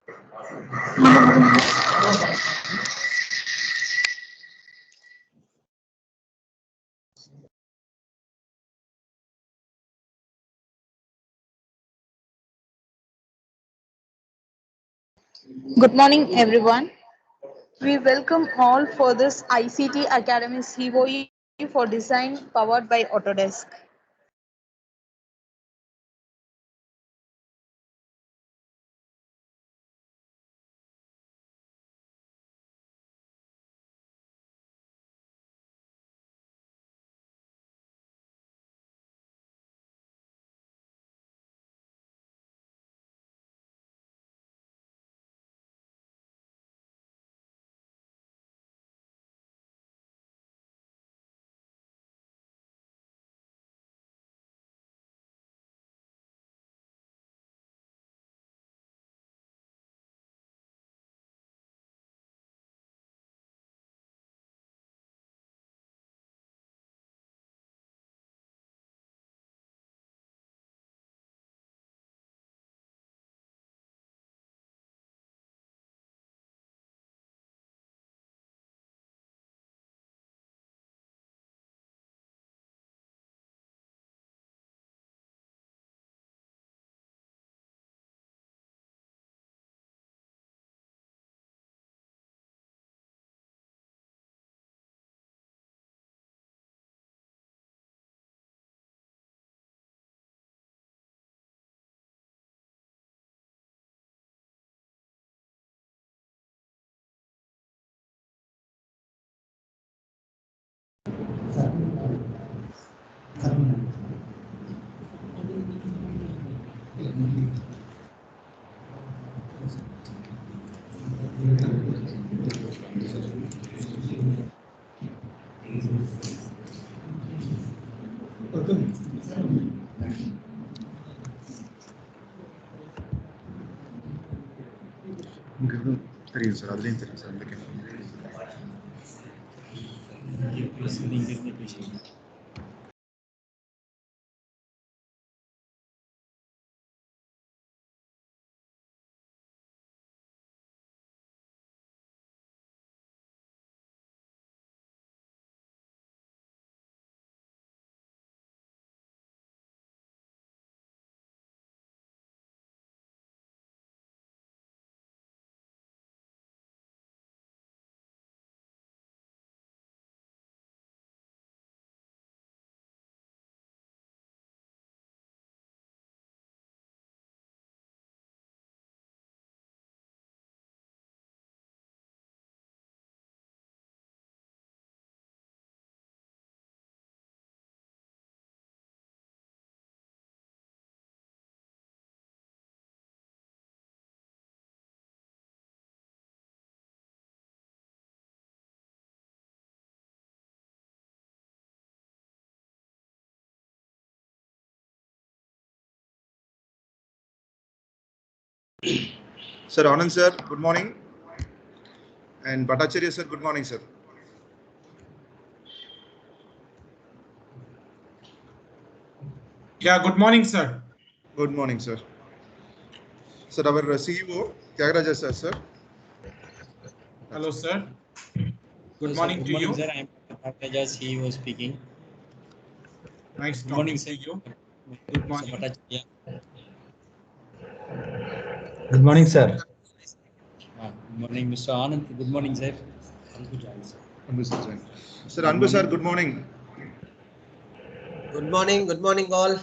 Good morning, everyone. We welcome all for this ICT Academy COE for Design powered by Autodesk. தெரியும் sir, அதுலேயும் தெரியும் sir. అందుకే Sir, Anand sir, good morning. And Bhattacharya sir, good morning, sir. Yeah, good morning, sir. Good morning, sir. Sir, our CEO, Tyagaraja sir. Hello, sir. Good Hello, morning sir. to you. Sir. I am Tyagaraja, CEO speaking. Nice Good morning, talking sir. to you. Good morning. Good morning, sir. Good morning, Mr. Anand. Good morning, sir. Anbu sir. Sir, Anbu sir, good morning. Good morning all.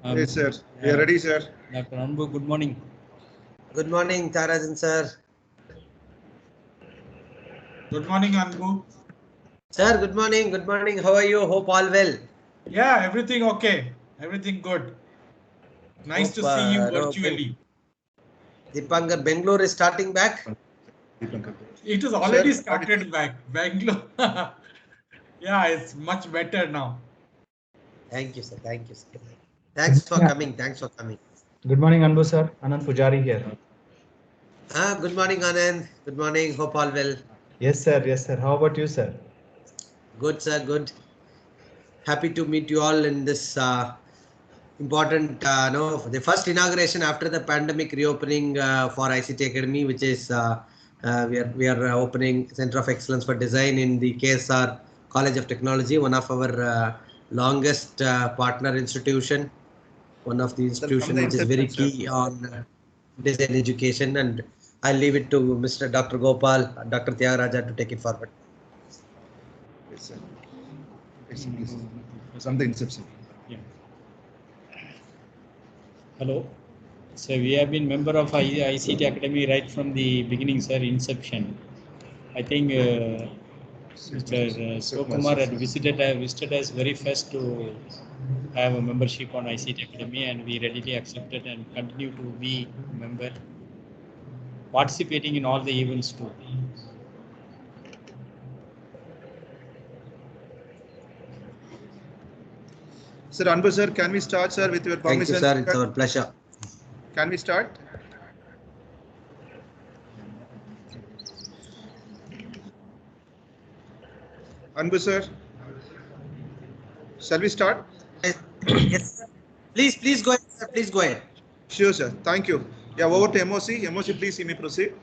Yes, sir. We are ready, sir. Dr. Anbu, good morning. Good morning, Tarajan sir. Good morning, Anbu. Sir, good morning. Good morning. How are you? Hope all well. Yeah, everything okay. Everything good. Nice to see you virtually. Deepankar, Bangalore is starting back. It is already started back. Bangalore. Yeah, it's much better now. Thank you, sir. Thank you, sir. Thanks for coming. Thanks for coming. Good morning, Anbu sir. Anand Pujari here. Good morning, Anand. Good morning. Hope all well. Yes, sir. Yes, sir. How about you, sir? Good, sir. Good. Happy to meet you all in this important, no, the first inauguration after the pandemic reopening for ICT Academy, which is we are opening Center of Excellence for Design in the KSR College of Technology, one of our longest partner institution, one of the Sir, from institution the which is very inception, key on design education, and I'll leave it to Mr. Dr. Gopal, Dr. Tyagaraja to take it forward. Yes, sir. Yes, sir, please. From the inception. Yeah. Hello. So we have been member of ICT Academy right from the beginning, sir, inception. I think Mr. Sokumar had visited us very first to have a membership on ICT Academy, and we readily accepted and continue to be a member, participating in all the events too. Sir, Anbu sir, can we start, sir, with your Thank permission? you, sir. It's our pleasure. Can we start? Anbu sir, shall we start? Yes, sir. Please go ahead, sir. Please go ahead. Sure, sir. Thank you. Yeah, over to MOC. MOC, please, you may proceed.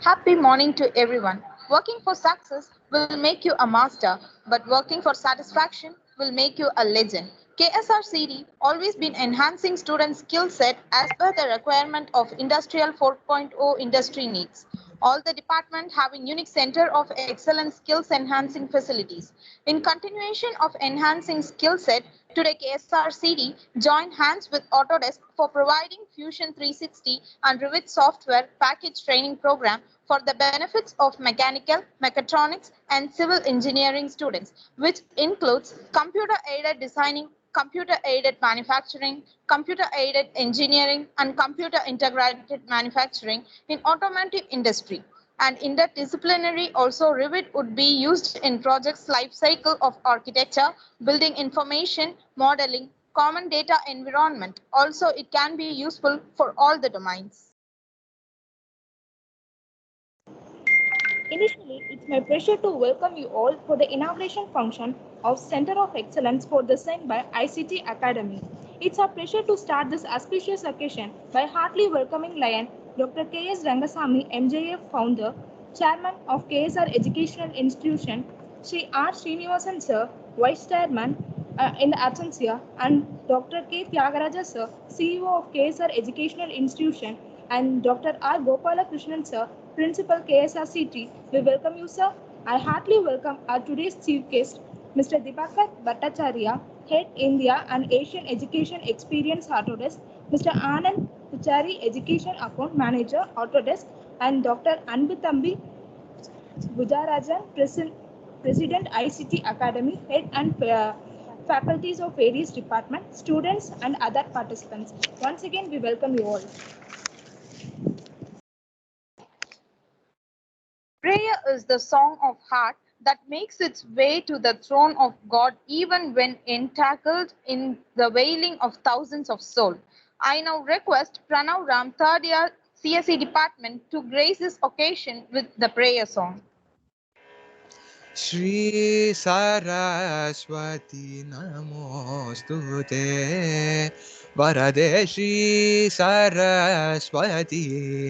Happy morning to everyone. Working for success will make you a master, but working for satisfaction will make you a legend. KSRCD always been enhancing student skill set as per the requirement of Industrial 4.0 industry needs. All the department having unique center of excellence skills enhancing facilities. In continuation of enhancing skill set, today KSRCD joined hands with Autodesk for providing Fusion 360 and Revit software package training program for the benefits of mechanical, mechatronics, and civil engineering students, which includes computer-aided designing, computer-aided manufacturing, computer-aided engineering, and computer-integrated manufacturing in automotive industry. And interdisciplinary also Revit would be used in projects life cycle of architecture, building information, modeling, common data environment. Also, it can be useful for all the domains. Initially, it's my pleasure to welcome you all for the inauguration function of Center of Excellence for Design by ICT Academy. It's our pleasure to start this auspicious occasion by heartily welcoming Lion Dr. K.S. Rangasamy, MJF founder, Chairman of KSR Educational Institution, Shri R. Srinivasan Sir, Vice Chairman in the absentia, and Dr. K. Tyagaraja Sir, CEO of KSR Educational Institution, and Dr. R. Gopalakrishnan Sir, Principal KSRCT. We welcome you, sir. I heartily welcome our today's chief guest, Mr. Dibakar Bhattacharya, Head India and Asian Education Experience Autodesk, Mr. Anand Puchari, Education Account Manager Autodesk, and Dr. Anbuthambi Gujarajan, President ICT Academy, Head and faculties of various departments, students, and other participants. Once again, we welcome you all. Prayer is the song of heart that makes its way to the throne of God even when entangled in the wailing of thousands of souls. I now request Pranav Ram, third year CSE department, to grace this occasion with the prayer song. Shri Saraswati Namostute Varade Shri Saraswati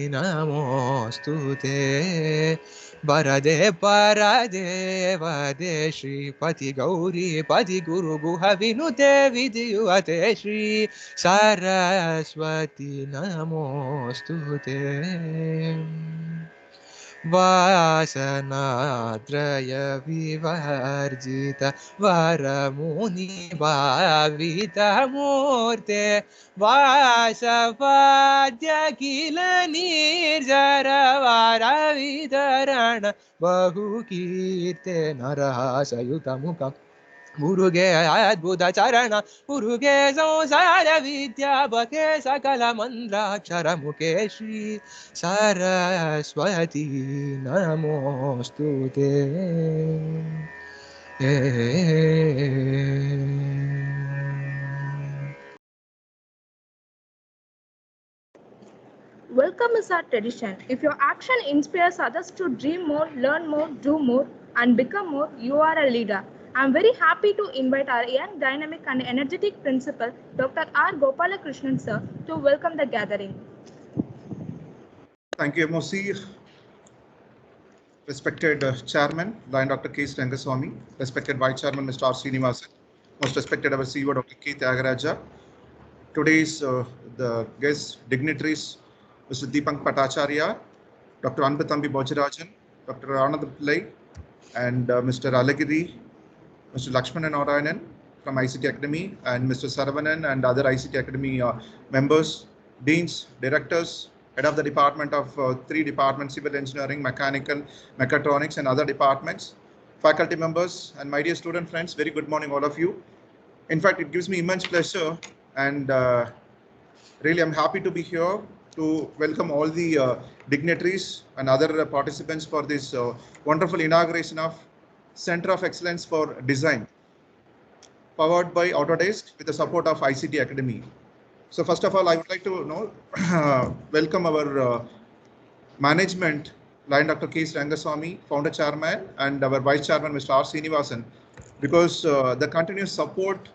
Namostute Varade Parade Vade Shri Pati Gauri Pati Guru Guha Vinute Vidyate Shri Saraswati Namostute Vasanatraya vivarjita varamuni bhavita murte Vasavadya kila nirjara varavidarana Bahu kirte narahasayuta mukha Muruge adbhuta charana Muruge samsara vidya bhake sakala mandra akshara muke Shri Saraswati Namostute. Welcome is our tradition. If your action inspires others to dream more, learn more, do more, and become more, you are a leader. I am very happy to invite our young, dynamic and energetic principal, Dr. R. Gopalakrishnan sir, to welcome the gathering. Thank you, MOC. Respected Chairman, Lion Dr. K. Rangaswamy, respected Vice Chairman, Mr. R. Srinivasan, most respected our CEO, Dr. K. Tyagaraja. Today's the guest dignitaries, Mr. Deepak Bhattacharya, Dr. Anbathambi Bojarajan, Dr. Anand Pillai, and Mr. Alagiri, Mr. Lakshmanan Narayanan from ICT Academy, and Mr. Saravanan and other ICT Academy members, deans, directors, head of the department of 3 departments, civil engineering, mechanical, mechatronics, and other departments, faculty members, and my dear student friends, very good morning, all of you. In fact, it gives me immense pleasure, and really I'm happy to be here to welcome all the dignitaries and other participants for this wonderful inauguration of Center of Excellence for Design, powered by Autodesk with the support of ICT Academy. So first of all, I would like to welcome our management, Lion Dr. K. Rangaswamy, founder chairman, and our vice chairman, Mr. R. Srinivasan, because the continuous support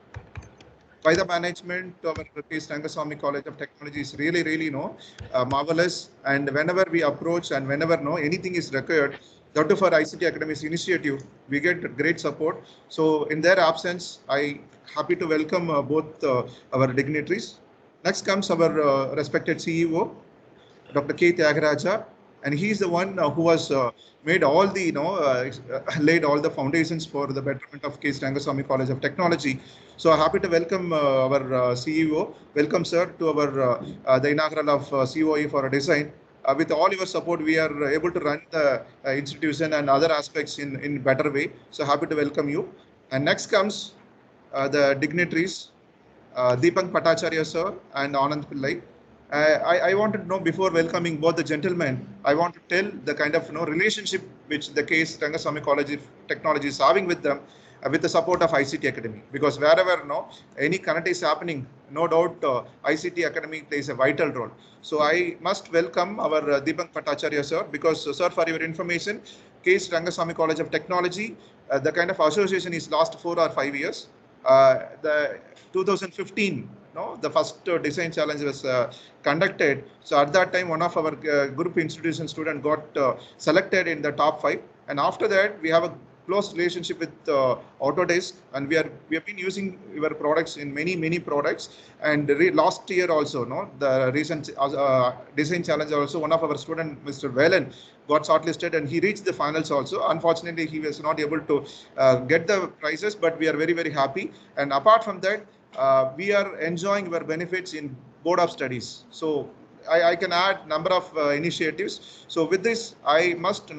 by the management of our K. Rangaswamy College of Technology is really marvelous. And whenever we approach and whenever anything is required, Dr. for ICT Academy's initiative, we get great support. So in their absence, I happy to welcome both our dignitaries. Next comes our respected CEO, Dr. K. Tyagaraja, and he is the one who has made all the laid all the foundations for the betterment of K. Rangaswamy College of Technology. So happy to welcome our CEO. Welcome, sir, to our the inaugural of COE for a design. With all your support, we are able to run the institution and other aspects in better way. So happy to welcome you. And next comes the dignitaries, Deepak Bhattacharya sir and Anand Pillai. I wanted to know, before welcoming both the gentlemen, I want to tell the kind of relationship which the K. Rangaswamy College of Technology is having with them, with the support of ICT Academy. Because wherever any connect is happening, no doubt ICT Academy plays a vital role. So I must welcome our Deepak Bhattacharya sir, because sir, for your information, K. Rangaswamy College of Technology, the kind of association is last 4 or 5 years. The 2015, the first design challenge was conducted. So at that time, one of our group institution student got selected in the top 5. And after that, we have a close relationship with Autodesk, and we have been using your products in many products. And last year also, the recent design challenge also, one of our student, Mr. Velan, got shortlisted and he reached the finals also. Unfortunately, he was not able to get the prizes, but we are very happy. And apart from that, we are enjoying our benefits in board of studies. So I can add number of initiatives. So with this, I must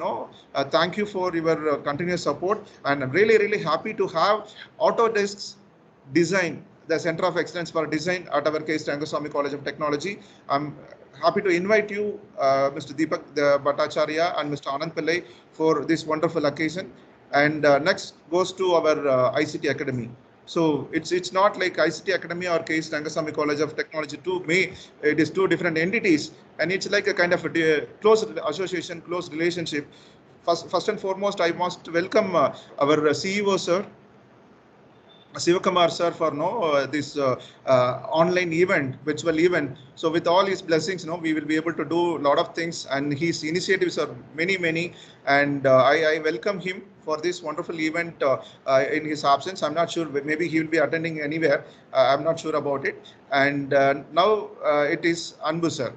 thank you for your continuous support, and I'm really happy to have Autodesk's design, the Center of Excellence for Design at our K. Rangaswamy College of Technology. I'm happy to invite you, Mr. Deepak Bhattacharya and Mr. Anand Pillai, for this wonderful occasion. And next goes to our ICT Academy. So it's not like ICT Academy or K. Rangaswamy College of Technology it is 2 different entities, and it's like a kind of a close association, close relationship. First and foremost, I must welcome our CEO sir, Sivakumar sir, for this online event, virtual event. So with all his blessings, we will be able to do a lot of things, and his initiatives are many, and I welcome him for this wonderful event in his absence. I'm not sure, maybe he will be attending anywhere. I'm not sure about it. And now it is Anbu sir.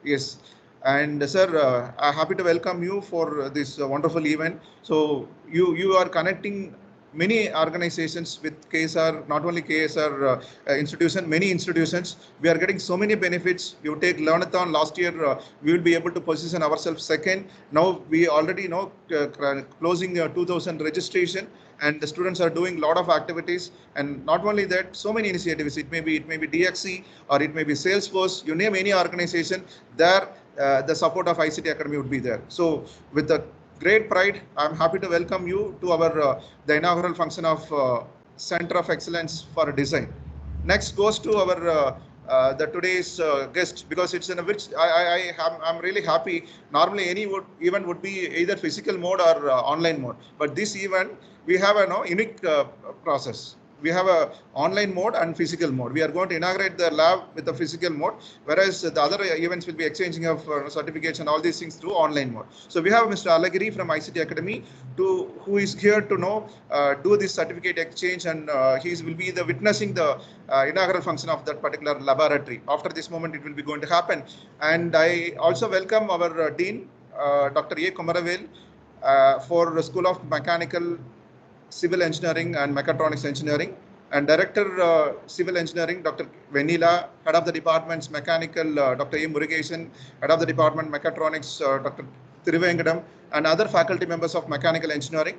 Yes. And sir, I'm happy to welcome you for this wonderful event. So you are connecting many organizations with KSR, not only KSR institution, many institutions. We are getting so many benefits. You take Learnathon last year, we will be able to position ourselves second. Now we already closing 2000 registration, and the students are doing a lot of activities. And not only that, so many initiatives. It may be DXC or it may be Salesforce. You name any organization, there the support of ICT Academy would be there. So with the great pride, I'm happy to welcome you to our the inaugural function of Center of Excellence for Design. Next goes to our the today's guest, because it's in a which I'm really happy. Normally any event would be either physical mode or online mode, but this event we have a unique process. We have a online mode and physical mode. We are going to inaugurate the lab with the physical mode, whereas the other events will be exchanging of certificates and all these things through online mode. So we have Mr. Alagiri from ICT Academy who is here to do this certificate exchange, and he will be the witnessing the inaugural function of that particular laboratory. After this moment, it will be going to happen. And I also welcome our Dean, Dr. A. Kumaravel, for the School of Mechanical, Civil Engineering and Mechatronics Engineering, and Director Civil Engineering, Dr. Venila, Head of the Departments Mechanical, Dr. A. Murugesan, Head of the Department Mechatronics, Dr. Thiruvengadam, and other faculty members of Mechanical Engineering.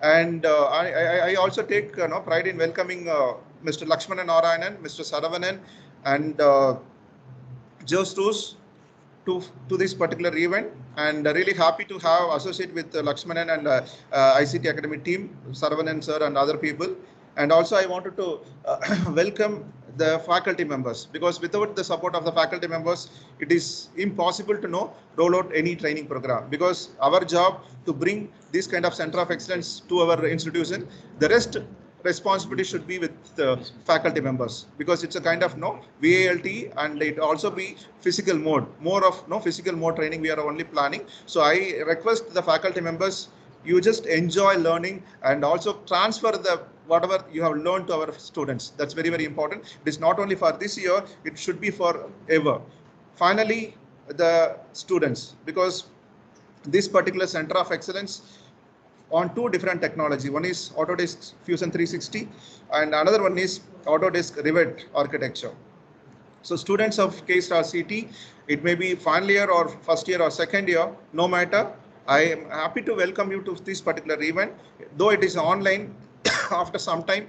And I also take pride in welcoming Mr. Lakshmanan Narayanan, Mr. Saravanan, and Joe Struss to this particular event, and really happy to have associate with Lakshmanan and ICT Academy team, Saravanan sir and other people. And also I wanted to welcome the faculty members, because without the support of the faculty members, it is impossible to roll out any training program, because our job to bring this kind of center of excellence to our institution. The rest responsibility should be with the faculty members, because it's a kind of VALT, and it also be physical mode, more of physical mode training we are only planning. So I request the faculty members, you just enjoy learning and also transfer the whatever you have learned to our students. That's very, very important. It is not only for this year, it should be for ever. Finally, the students, because this particular center of excellence on two different technology. One is Autodesk Fusion 360 and another one is Autodesk Revit architecture. So students of K-Star CT, it may be final year or first year or second year, no matter. I am happy to welcome you to this particular event. Though it is online, after some time,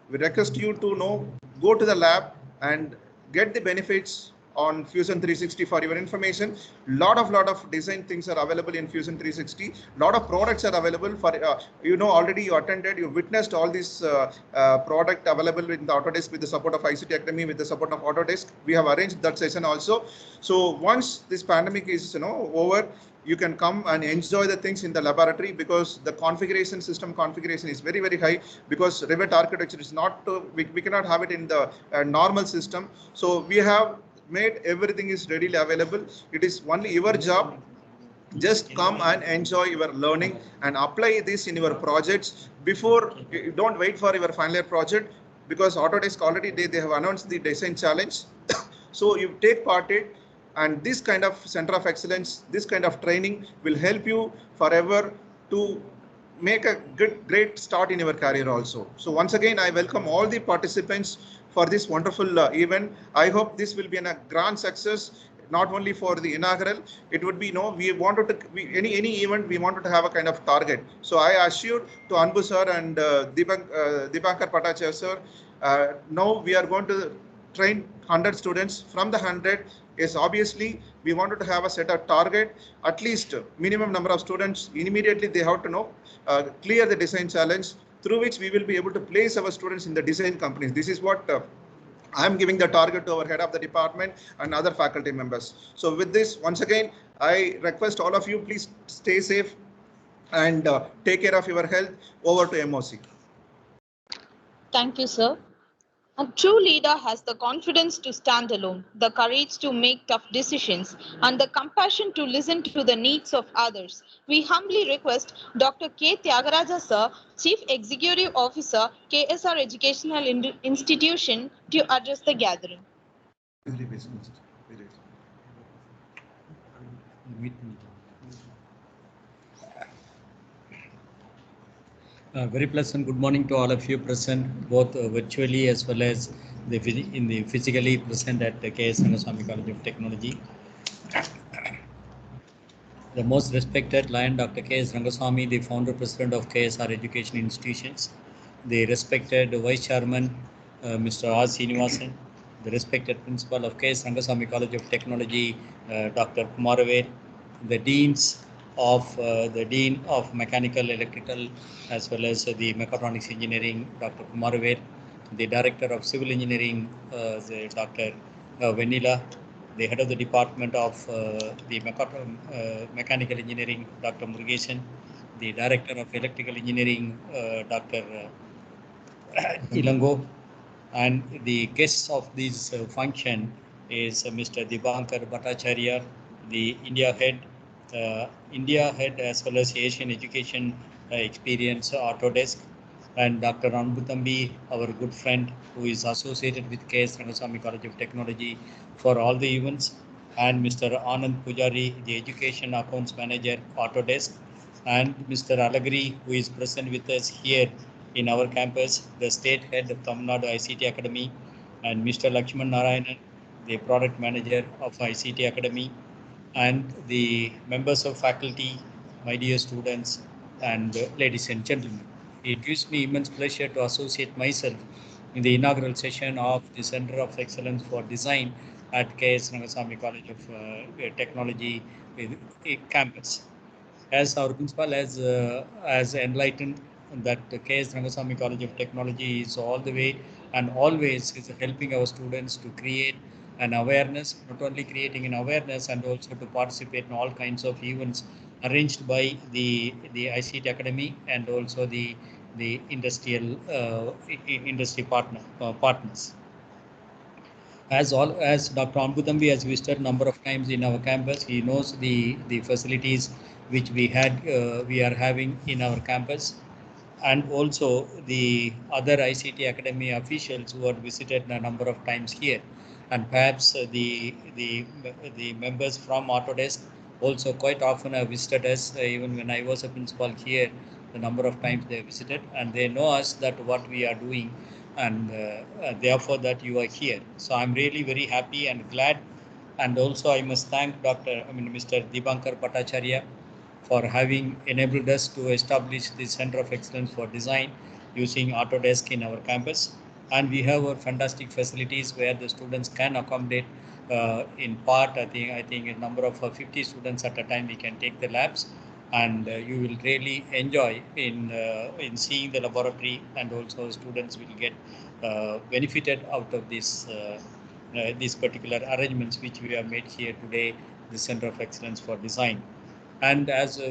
we request you to go to the lab and get the benefits on Fusion 360. For your information, lot of design things are available in Fusion 360. Lot of products are available for already you attended, you witnessed all these product available in the Autodesk with the support of ICT Academy, with the support of Autodesk. We have arranged that session also. So once this pandemic is over, you can come and enjoy the things in the laboratory, because the system configuration is very, very high, because Revit architecture is not, we cannot have it in the normal system. So we have made everything is readily available. It is only your job. Just come and enjoy your learning and apply this in your projects. Before, don't wait for your final year project, because Autodesk already they have announced the design challenge. So you take part in it. And this kind of center of excellence, this kind of training will help you forever to make a great start in your career also. So once again, I welcome all the participants for this wonderful event. I hope this will be a grand success, not only for the inaugural. It would be we wanted to any event we wanted to have a kind of target. So I assured to Anbu sir and Dipankar Patachar sir, now we are going to train 100 students. From the 100, yes, obviously we wanted to have a set of target, at least minimum number of students. Immediately they have to clear the design challenge, through which we will be able to place our students in the design companies. This is what I am giving the target to our head of the department and other faculty members. So with this, once again, I request all of you, please stay safe and take care of your health. Over to MOC. Thank you, sir. A true leader has the confidence to stand alone, the courage to make tough decisions, and the compassion to listen to the needs of others. We humbly request Dr. K. Tyagaraja sir, Chief Executive Officer, KSR Educational Institution, to address the gathering. Very pleasant good morning to all of you present, both virtually as well as physically present at the K.S. Rangaswamy College of Technology. The most respected Lion Dr. K.S. Rangaswamy, the founder president of KSR Education Institutions, the respected Vice Chairman Mr. R. Srinivasan, the respected principal of K.S. Rangaswamy College of Technology, Dr. Kumaravel, the deans of the Dean of Mechanical, Electrical, as well as the Mechatronics Engineering, Dr. Kumaravel, the Director of Civil Engineering, Dr. Vanilla, the head of the department of the mechanical engineering, Dr. Murugesan, the director of electrical engineering, Dr. Ilango, and the guests of this function is Mr. Dibankar Bhattacharya, the India head as well as Asian education experience Autodesk, and Dr. Anbuthambi, our good friend who is associated with KS Rangaswamy College of Technology for all the events, and Mr. Anand Pujari, the education accounts manager Autodesk, and Mr. Alagri, who is present with us here in our campus, the state head of Tamil Nadu ICT Academy, and Mr. Lakshman Narayanan, the product manager of ICT Academy, and the members of faculty, my dear students, and ladies and gentlemen. It gives me immense pleasure to associate myself in the inaugural session of the Center of Excellence for Design at KS Rangaswamy College of Technology campus. As our principal has enlightened that the KS Rangaswamy College of Technology is all the way and always is helping our students to create an awareness, not only creating an awareness and also to participate in all kinds of events arranged by the ICT Academy and also the industrial industry partners. As Dr. Anbuthambi has visited number of times in our campus, he knows the facilities which we are having in our campus, and also the other ICT Academy officials who have visited a number of times here, and perhaps the members from Autodesk also quite often have visited us. Even when I was a principal here, the number of times they visited, and they know us that what we are doing, and therefore that you are here. So I'm really very happy and glad, and also I must thank Mr. Dibankar Bhattacharya for having enabled us to establish the Center of Excellence for Design using Autodesk in our campus. And we have our fantastic facilities where the students can accommodate in part, I think a number of 50 students at a time we can take the labs, and you will really enjoy in seeing the laboratory, and also students will get benefited out of this these particular arrangements which we have made here today, the Center of Excellence for Design. And as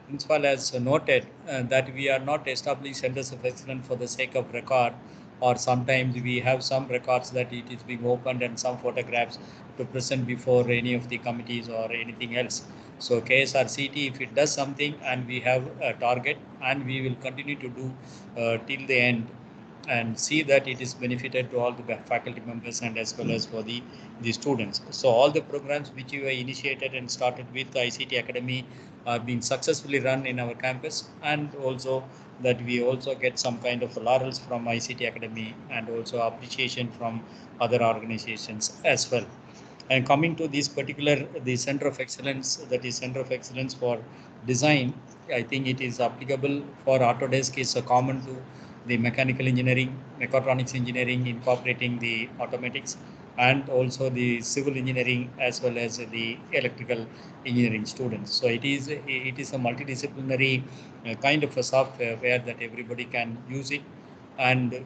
principal has noted that we are not establishing centers of excellence for the sake of record, or sometimes we have some records that it is being opened and some photographs to present before any of the committees or anything else. So KSRCT, if it does something and we have a target, and we will continue to do till the end, and see that it is benefited to all the faculty members and as well as for the students. So all the programs which we were initiated and started with the ICT Academy are being successfully run in our campus, and also that we also get some kind of laurels from ICT Academy and also appreciation from other organizations as well. And coming to this particular, the Center of Excellence, that is Center of Excellence for Design, I think it is applicable for Autodesk, is common to the mechanical engineering, mechatronics engineering, incorporating the automatics, and also the civil engineering as well as the electrical engineering students. So it is a multidisciplinary kind of a software where that everybody can use it. And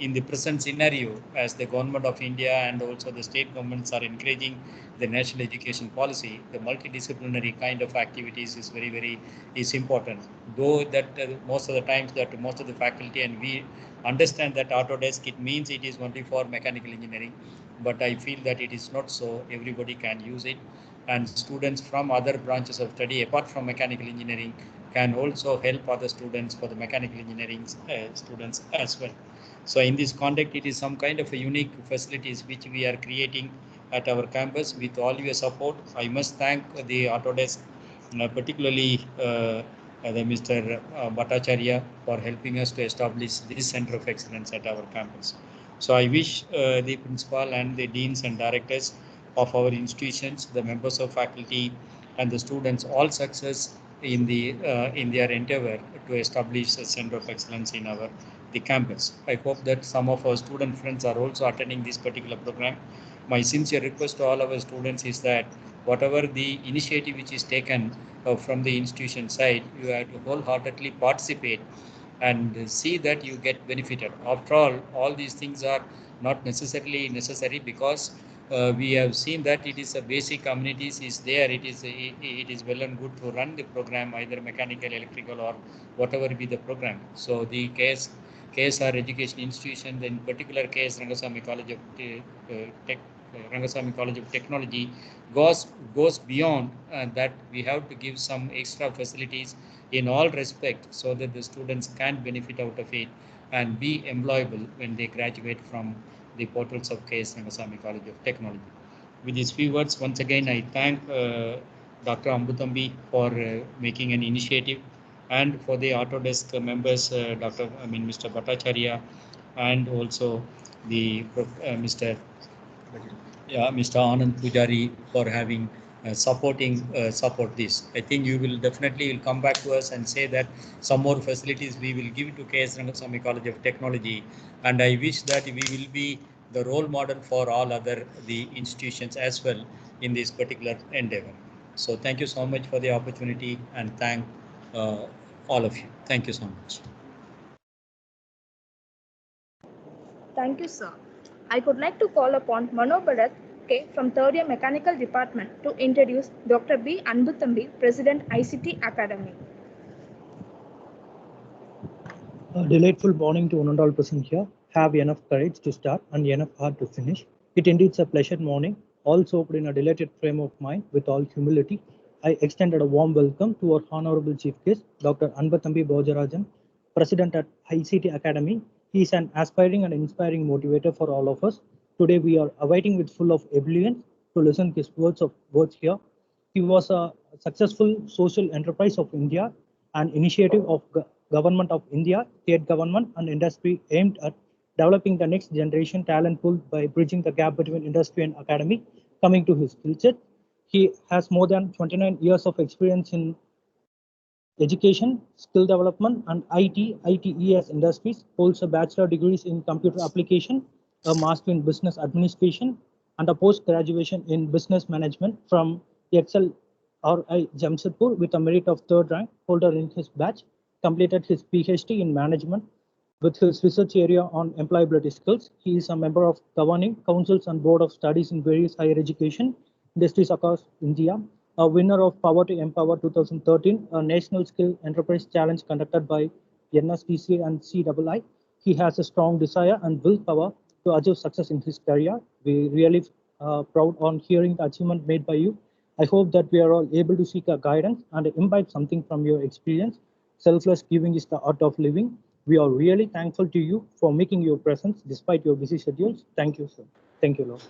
in the present scenario, as the government of India and also the state governments are encouraging the national education policy, the multidisciplinary kind of activities is very is important. Though that most of the times that most of the faculty and we understand that Autodesk, it means it is only for mechanical engineering, but I feel that it is not so. Everybody can use it, and students from other branches of study apart from mechanical engineering can also help other students for the mechanical engineering students as well. So in this context, it is some kind of a unique facilities which we are creating at our campus with all your support. I must thank the Autodesk, particularly the Mr. Bhattacharya, for helping us to establish this Center of Excellence at our campus. So I wish the principal and the deans and directors of our institutions, the members of faculty and the students all success in their endeavor to establish a Center of Excellence in the campus. I hope that some of our student friends are also attending this particular program. My sincere request to all our students is that whatever the initiative which is taken from the institution side, you have to wholeheartedly participate and see that you get benefited. After all these things are not necessarily necessary, because we have seen that it is a basic amenities is there. It is well and good to run the program, either mechanical, electrical, or whatever be the program. So the KSR education institution, in particular KS Rangasamy College of Rangasamy College of Technology, goes beyond that. We have to give some extra facilities in all respects so that the students can benefit out of it and be employable when they graduate from the portals of KS Rangasamy College of Technology. With these few words, once again, I thank Dr. Ambuthambi for making an initiative, and for the Autodesk members, Mr. Bhattacharya, and also the Mr. Anand Pujari for having support this. I think you will definitely come back to us and say that some more facilities we will give to KS Rangasamy College of Technology, and I wish that we will be the role model for all the institutions as well in this particular endeavor. So thank you so much for the opportunity, and thank all of you. Thank you so much. Thank you, sir. I would like to call upon Mano Bharat K from 3rd Year Mechanical Department to introduce Dr. B. Anbuthambi, President ICT Academy. A delightful morning to one and all present here. Have enough courage to start and enough heart to finish. It indeed a pleasant morning, all soaked in a delighted frame of mind. With all humility, I extended a warm welcome to our Honorable Chief Guest, Dr. Anbuthambi Bojarajan, President at ICT Academy. He is an aspiring and inspiring motivator for all of us. Today we are awaiting with full of ebullience to listen his words here. He was a successful social enterprise of India, an initiative of Government of India, state government and industry aimed at developing the next generation talent pool by bridging the gap between industry and academy. Coming to his skill set, he has more than 29 years of experience in education, skill development, and ITES industries, holds a bachelor degrees in computer application, a master in business administration, and a post-graduation in business management from Excel RI Jamshedpur with a merit of 3rd rank holder in his batch, completed his PhD in management with his research area on employability skills. He is a member of governing councils and board of studies in various higher education industries across India, a winner of Power to Empower 2013, a National Skill Enterprise Challenge conducted by NSDC and CII. He has a strong desire and willpower to achieve success in his career. We really proud on hearing the achievement made by you. I hope that we are all able to seek a guidance and imbibe something from your experience. Selfless giving is the art of living. We are really thankful to you for making your presence despite your busy schedules. Thank you, sir. Thank you, Lord.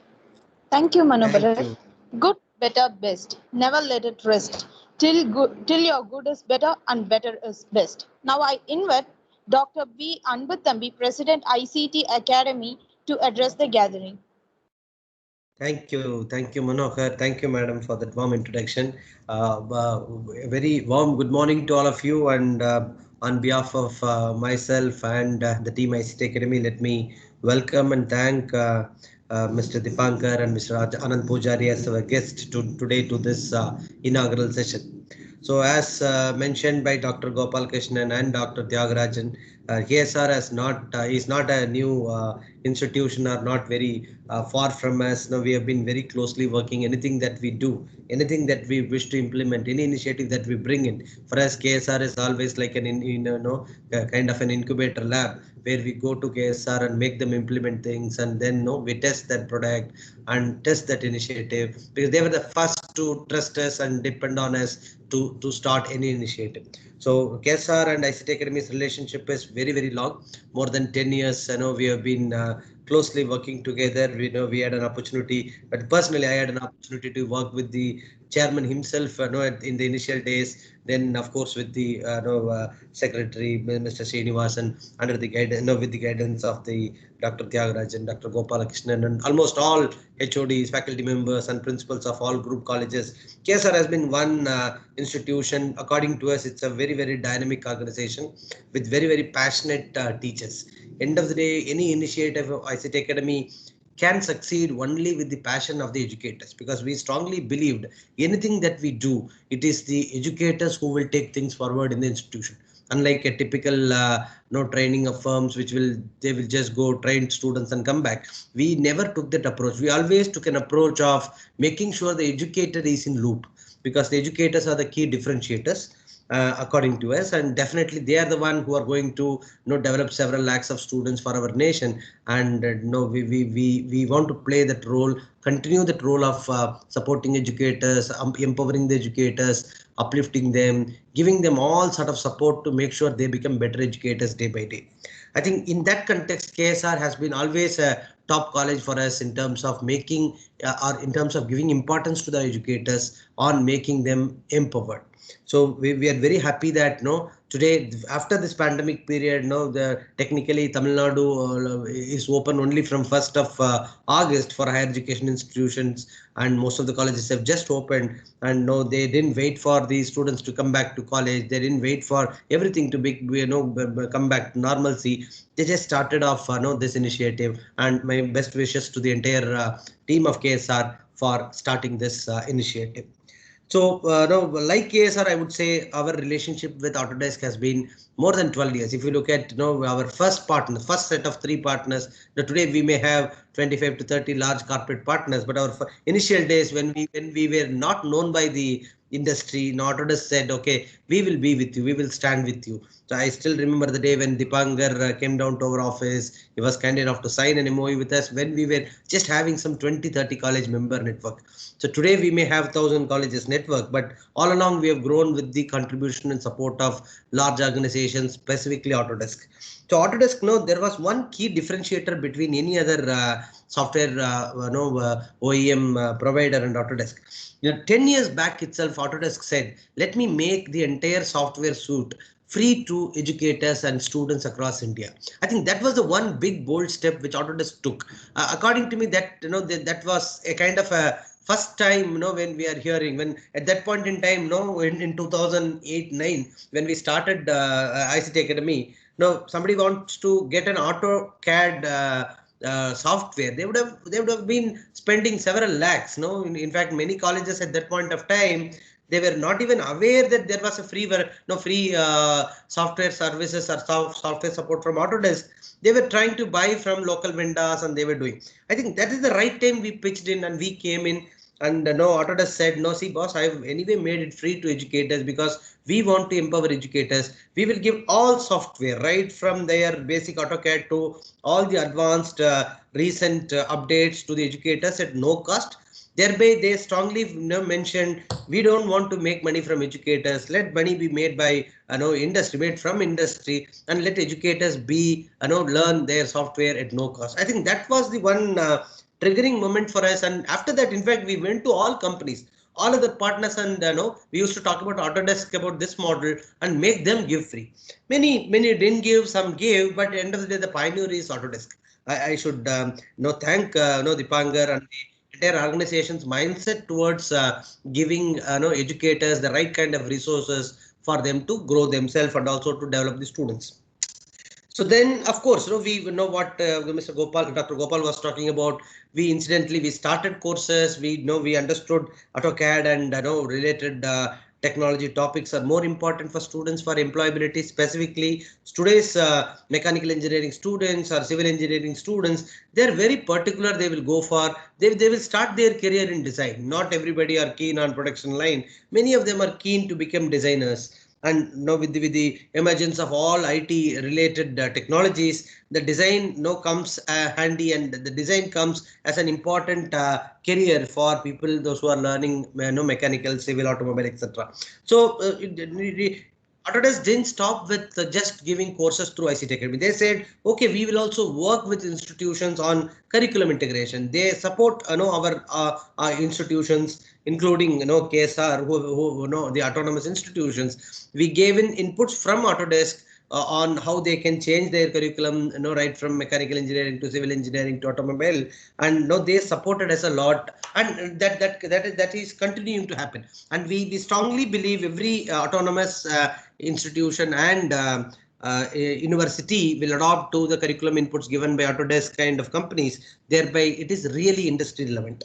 Thank you, Manu Thank Bharat. you. Good, better, best. Never let it rest. Till your good is better and better is best. Now I invite Dr. B. Anbuthambi, President ICT Academy, to address the gathering. Thank you, Manohar. Thank you, madam, for that warm introduction. A very warm good morning to all of you, and on behalf of myself and the team ICT Academy, let me welcome and thank Mr. Dipankar and Mr. Anand Pujari as our guest today to this inaugural session. So as mentioned by Dr. Gopal Krishnan and Dr. Tyagarajan, KSR is not a new institution or not very far from us. Now we have been very closely working. Anything that we do, anything that we wish to implement, any initiative that we bring in, for us KSR is always like an kind of an incubator lab where we go to KSR and make them implement things, and then we test that product and test that initiative, because they were the first to trust us and depend on us to start any initiative. So KSR and ICT Academy's relationship is very, very long, more than 10 years. I know we have been closely working together. We know we had an opportunity, but personally I had an opportunity to work with the chairman himself in the initial days, then of course with the secretary Mr. Srinivasan, under the guidance with the guidance of the Dr. Tyagarajan, Dr. Gopalakrishnan, and almost all HODs, faculty members and principals of all group colleges. KSR has been one institution. According to us, it's a very, very dynamic organization with very, very passionate teachers. End of the day, any initiative of ICT Academy can succeed only with the passion of the educators, because we strongly believed anything that we do, it is the educators who will take things forward in the institution. unlike a typical no training of firms which they will just go train students and come back. We never took that approach. We always took an approach of making sure the educator is in loop, because the educators are the key differentiators. According to us, and definitely they are the one who are going to develop several lakhs of students for our nation, and we want to play that role, continue that role of supporting educators, empowering the educators, uplifting them, giving them all sort of support to make sure they become better educators day by day. I think in that context, KSR has been always a top college for us in terms of making or in terms of giving importance to the educators on making them empowered. So we are very happy that today, after this pandemic period, the technically Tamil Nadu is open only from 1st of August for higher education institutions, and most of the colleges have just opened, and they didn't wait for the students to come back to college. They didn't wait for everything to come back to normalcy. They just started off this initiative, and my best wishes to the entire team of KSR for starting this initiative. So, like KSR, I would say our relationship with Autodesk has been more than 12 years. If you look at our first set of 3 partners, today we may have 25 to 30 large corporate partners, but our initial days when we were not known by the industry, Autodesk said, okay, we will be with you, we will stand with you. So I still remember the day when Dipankar came down to our office. He was kind enough to sign an MOU with us when we were just having some 20-30 college member network. So today we may have 1,000 colleges network, but all along we have grown with the contribution and support of large organizations, specifically Autodesk. So Autodesk, there was one key differentiator between any other software OEM provider and Autodesk. 10 years back itself, Autodesk said, let me make the entire software suite free to educators and students across India. I think that was the one big bold step which Autodesk took. According to me, that that was a kind of a first time, when we are hearing, when at that point in time, in 2008-9, when we started ICT Academy, somebody wants to get an AutoCAD software, they would have been spending several lakhs. In fact, many colleges at that point of time, they were not even aware that there was a free software services or software support from Autodesk. They were trying to buy from local vendors, and they were doing. I think that is the right time we pitched in and we came in. And Autodesk said, no, see, boss, I've anyway made it free to educators because we want to empower educators. We will give all software, right from their basic AutoCAD to all the advanced recent updates to the educators at no cost. Thereby, they strongly mentioned, we don't want to make money from educators. Let money be made by industry, made from industry, and let educators be learn their software at no cost. I think that was the one triggering moment for us. And after that, in fact, we went to all companies, all other partners, and we used to talk about Autodesk about this model and make them give free. Many didn't give, some gave, but at the end of the day, the pioneer is Autodesk. I should thank Dipankar and the entire organization's mindset towards giving educators the right kind of resources for them to grow themselves and also to develop the students. So then, of course, we know what Dr. Gopal was talking about. We started courses. We understood AutoCAD and related technology topics are more important for students for employability. Specifically, today's mechanical engineering students or civil engineering students, they're very particular. They will go for they will start their career in design. Not everybody are keen on production line. Many of them are keen to become designers. And now with the emergence of all IT related technologies, the design comes handy, and the design comes as an important career for people, those who are learning mechanical, civil, automobile, etc. So Autodesk didn't stop with just giving courses through ICT Academy. They said, okay, we will also work with institutions on curriculum integration. They support our institutions, including KSR, who the autonomous institutions. We gave in inputs from Autodesk on how they can change their curriculum, right from mechanical engineering to civil engineering to automobile, and they supported us a lot, and that is continuing to happen. And we strongly believe every autonomous institution and university will adopt to the curriculum inputs given by Autodesk kind of companies. Thereby, it is really industry relevant.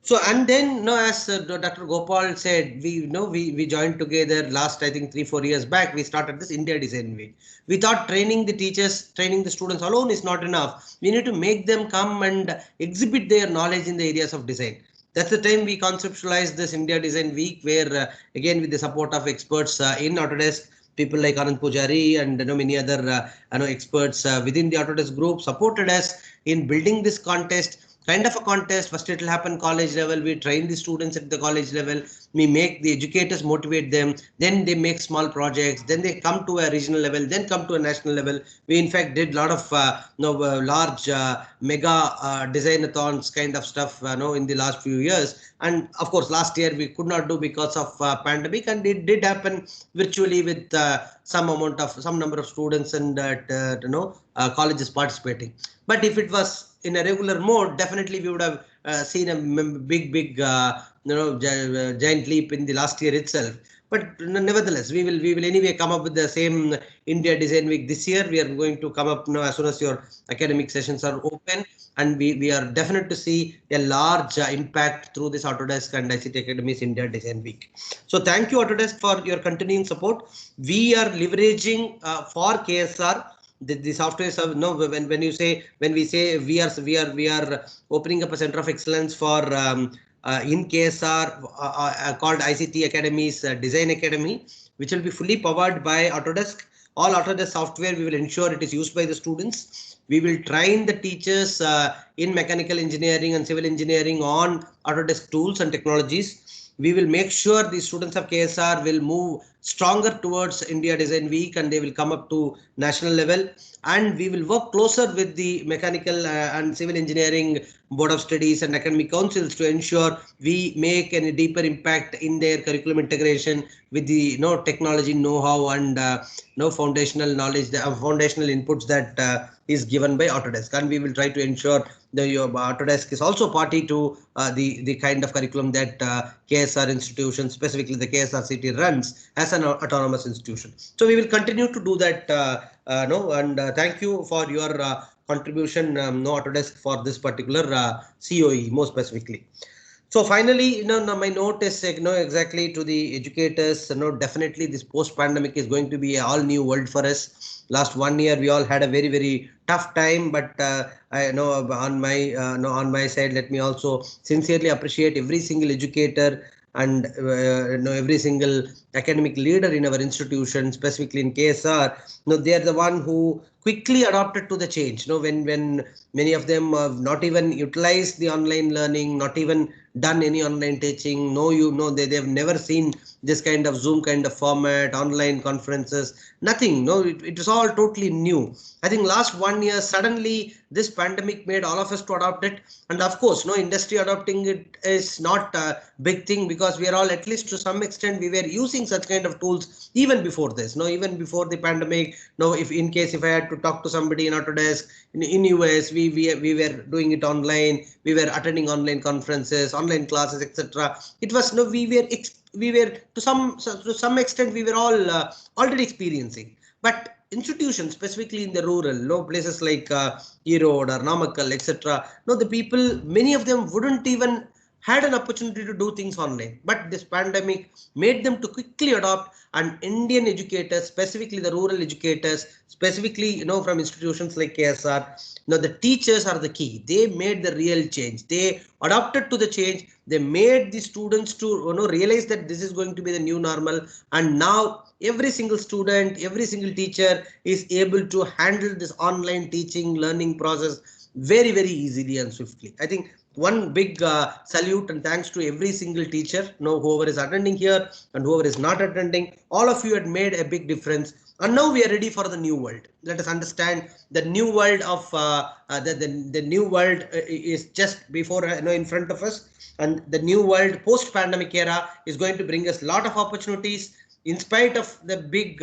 So, and then, no, as Dr. Gopal said, we joined together last, I think 3-4 years back. We started this India Design Week. We thought training the teachers, training the students alone is not enough. We need to make them come and exhibit their knowledge in the areas of design. That's the time we conceptualized this India Design Week, where again with the support of experts in Autodesk, people like Anand Pujari and many other experts within the Autodesk group supported us in building this contest. Kind of a contest. First it will happen college level. We train the students at the college level. We make the educators motivate them. Then they make small projects. Then they come to a regional level. Then come to a national level. We in fact did a lot of large mega design-a-thons kind of stuff in the last few years. And of course, last year we could not do because of pandemic, and it did happen virtually with some number of students and colleges participating. But if it was in a regular mode, definitely we would have seen a big giant leap in the last year itself. But nevertheless, we will anyway come up with the same India Design Week this year. We are going to come up as soon as your academic sessions are open, and we are definite to see a large impact through this Autodesk and ICT Academy's India Design Week. So thank you, Autodesk, for your continuing support. We are leveraging for KSR. The software when we say we are opening up a center of excellence for in KSR called ICT Academy's Design Academy, which will be fully powered by Autodesk. All Autodesk software, we will ensure it is used by the students. We will train the teachers in mechanical engineering and civil engineering on Autodesk tools and technologies. We will make sure the students of KSR will move stronger towards India Design Week, and they will come up to national level. And we will work closer with the mechanical and civil engineering board of studies and academic councils to ensure we make a deeper impact in their curriculum integration with the technology know-how and foundational knowledge, the foundational inputs that is given by Autodesk. And we will try to ensure that your Autodesk is also party to the kind of curriculum that KSR institution, specifically the KSR city, runs as an autonomous institution. So we will continue to do that. Thank you for your contribution, Autodesk, for this particular COE more specifically. So finally, my note is exactly to the educators. Definitely this post-pandemic is going to be an all-new world for us. Last 1 year, we all had a very tough time, but I know on my side, let me also sincerely appreciate every single educator and every single academic leader in our institution, specifically in KSR. They are the one who quickly adopted to the change. When many of them have not even utilized the online learning, not even done any online teaching. They have never seen this kind of Zoom kind of format, online conferences, nothing. It was all totally new. I think last 1 year, suddenly this pandemic made all of us to adopt it. And of course, industry adopting it is not a big thing, because we are all, at least to some extent, we were using such kind of tools even before this. Even before the pandemic. If I had to talk to somebody in Autodesk in US, we were doing it online. We were attending online conferences, online classes, etc. It was we were to some extent we were all already experiencing. But institutions, specifically in the rural, places like Erode or Namakkal, etc. The people, many of them wouldn't even had an opportunity to do things online. But this pandemic made them to quickly adopt, and Indian educators, specifically the rural educators, specifically from institutions like KSR, the teachers are the key. They made the real change. They adapted to the change. They made the students to realize that this is going to be the new normal, and now every single student, every single teacher is able to handle this online teaching learning process very easily and swiftly. I think one big salute and thanks to every single teacher, whoever is attending here and whoever is not attending. All of you had made a big difference, and now we are ready for the new world. Let us understand the new world of the new world is just before in front of us, and the new world post-pandemic era is going to bring us a lot of opportunities. In spite of the big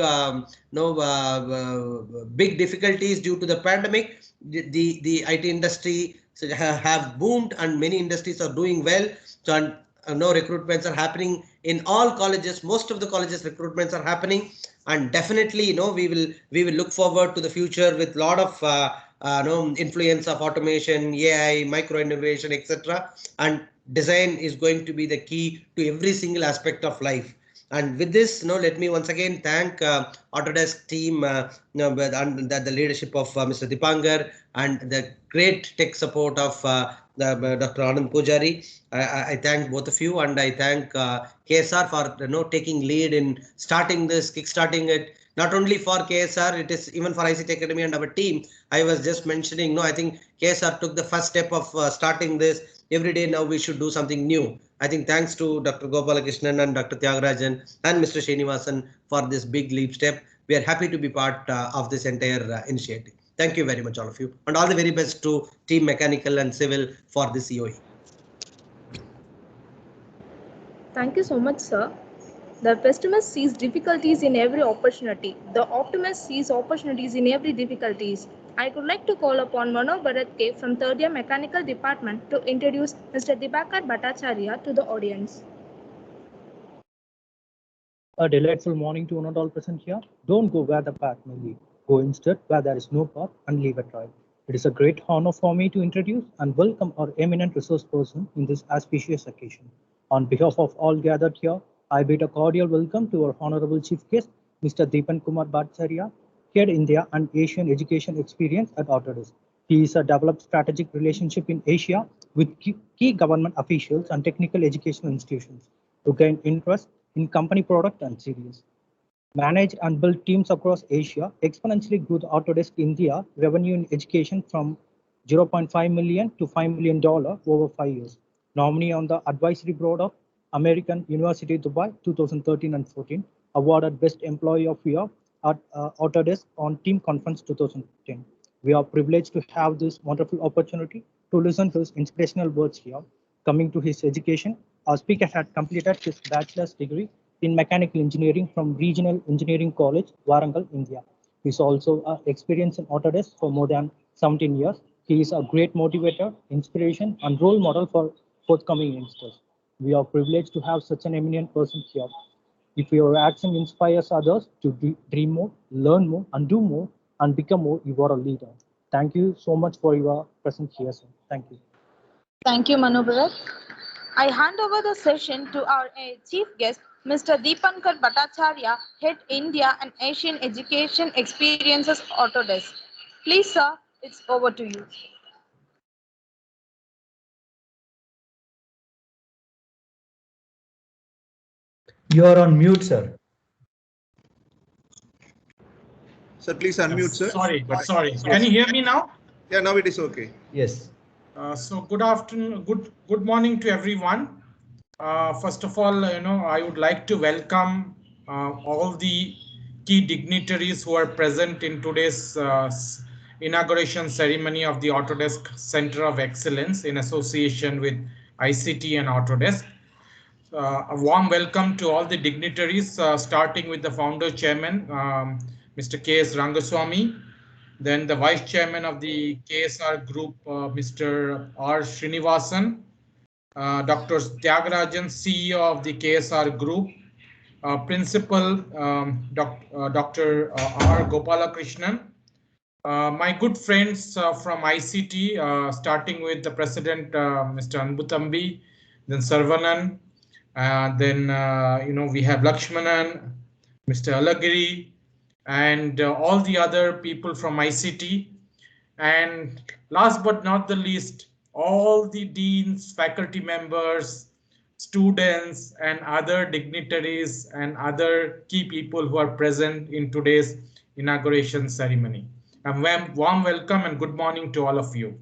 big difficulties due to the pandemic, the IT industry have boomed, and many industries are doing well. So recruitments are happening in all colleges. Most of the colleges recruitments are happening, and definitely we will look forward to the future with a lot of influence of automation, AI, micro innovation, etc. And design is going to be the key to every single aspect of life. And with this, let me once again thank Autodesk team under the leadership of Mr. Dipankar and the great tech support of Dr. Anand Pujari. I thank both of you, and I thank KSR for taking lead in starting this, kickstarting it. Not only for KSR, it is even for ICT Academy and our team. I was just mentioning, I think KSR took the first step of starting this. Every day now we should do something new. I think thanks to Dr. Gopalakrishnan and Dr. Tyagarajan and Mr. Srinivasan for this big leap step. We are happy to be part of this entire initiative. Thank you very much, all of you, and all the very best to Team Mechanical and Civil for this EOE. Thank you so much, sir. The pessimist sees difficulties in every opportunity. The optimist sees opportunities in every difficulties. I would like to call upon Mano Bharat K from 3rd Year Mechanical Department to introduce Mr. Dibakar Bhattacharya to the audience. A delightful morning to one and all present here. Don't go where the path may lead. Go instead where there is no path and leave a trail. It is a great honor for me to introduce and welcome our eminent resource person in this auspicious occasion. On behalf of all gathered here, I bid a cordial welcome to our honorable chief guest, Mr. Deepan Kumar Bhattacharya, Head India and Asian Education Experience at Autodesk. He is a developed strategic relationship in Asia with key government officials and technical educational institutions to gain interest in company product and series. Manage and build teams across Asia, exponentially grew the Autodesk India revenue in education from $0.5 million to $5 million over 5 years. Nominee on the advisory board of American University Dubai 2013 and 14, awarded Best Employee of Year at Autodesk on Team Conference 2010. We are privileged to have this wonderful opportunity to listen to his inspirational words here. Coming to his education, our speaker had completed his bachelor's degree in mechanical engineering from Regional Engineering College, Warangal, India. He is also experienced in Autodesk for more than 17 years. He is a great motivator, inspiration, and role model for forthcoming youngsters. We are privileged to have such an eminent person here. If your action inspires others to dream more, learn more, and do more, and become more, you are a leader. Thank you so much for your presence here, sir. Thank you. Thank you, Manu Bharat. I hand over the session to our chief guest, Mr. Deepankar Bhattacharya, Head India and Asian Education Experiences Autodesk. Please, sir, it's over to you. You are on mute, sir. Sir, please unmute, sir. Sorry. Can you hear me now? Yeah, now it is okay. Yes. So good afternoon, good morning to everyone. First of all, I would like to welcome all the key dignitaries who are present in today's inauguration ceremony of the Autodesk Center of Excellence in association with ICT and Autodesk. A warm welcome to all the dignitaries, starting with the founder chairman, Mr. K.S. Rangaswamy, then the vice chairman of the KSR group, Mr. R. Srinivasan, Dr. Tyagarajan, CEO of the KSR group, Principal Dr. R. Gopalakrishnan, my good friends from ICT, starting with the president, Mr. Anbuthambi, then Sarvanan, then we have Lakshmanan, Mr. Alagiri, and all the other people from ICT. And last but not the least, all the deans, faculty members, students, and other dignitaries and other key people who are present in today's inauguration ceremony. A warm welcome and good morning to all of you.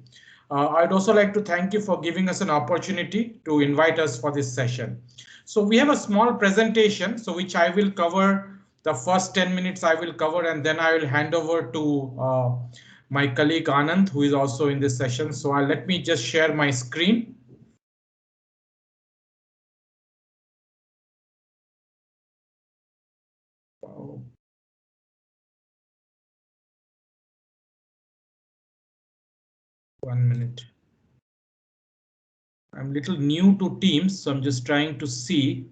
I'd also like to thank you for giving us an opportunity to invite us for this session. So we have a small presentation, so which I will cover. The first 10 minutes I will cover, and then I will hand over to my colleague Anand, who is also in this session. So let me just share my screen. One minute. I'm a little new to Teams, so I'm just trying to see.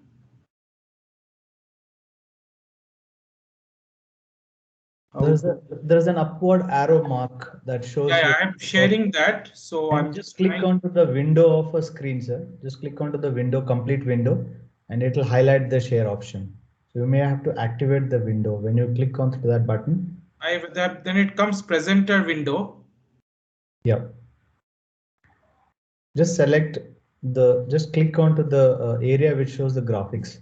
There's an upward arrow mark that shows. Yeah, I'm sharing that. So I'm just click onto the window of a screen, sir. Just click onto the window, complete window, and it will highlight the share option. So you may have to activate the window when you click onto that button. Then it comes presenter window. Yeah. Just just click onto the area which shows the graphics,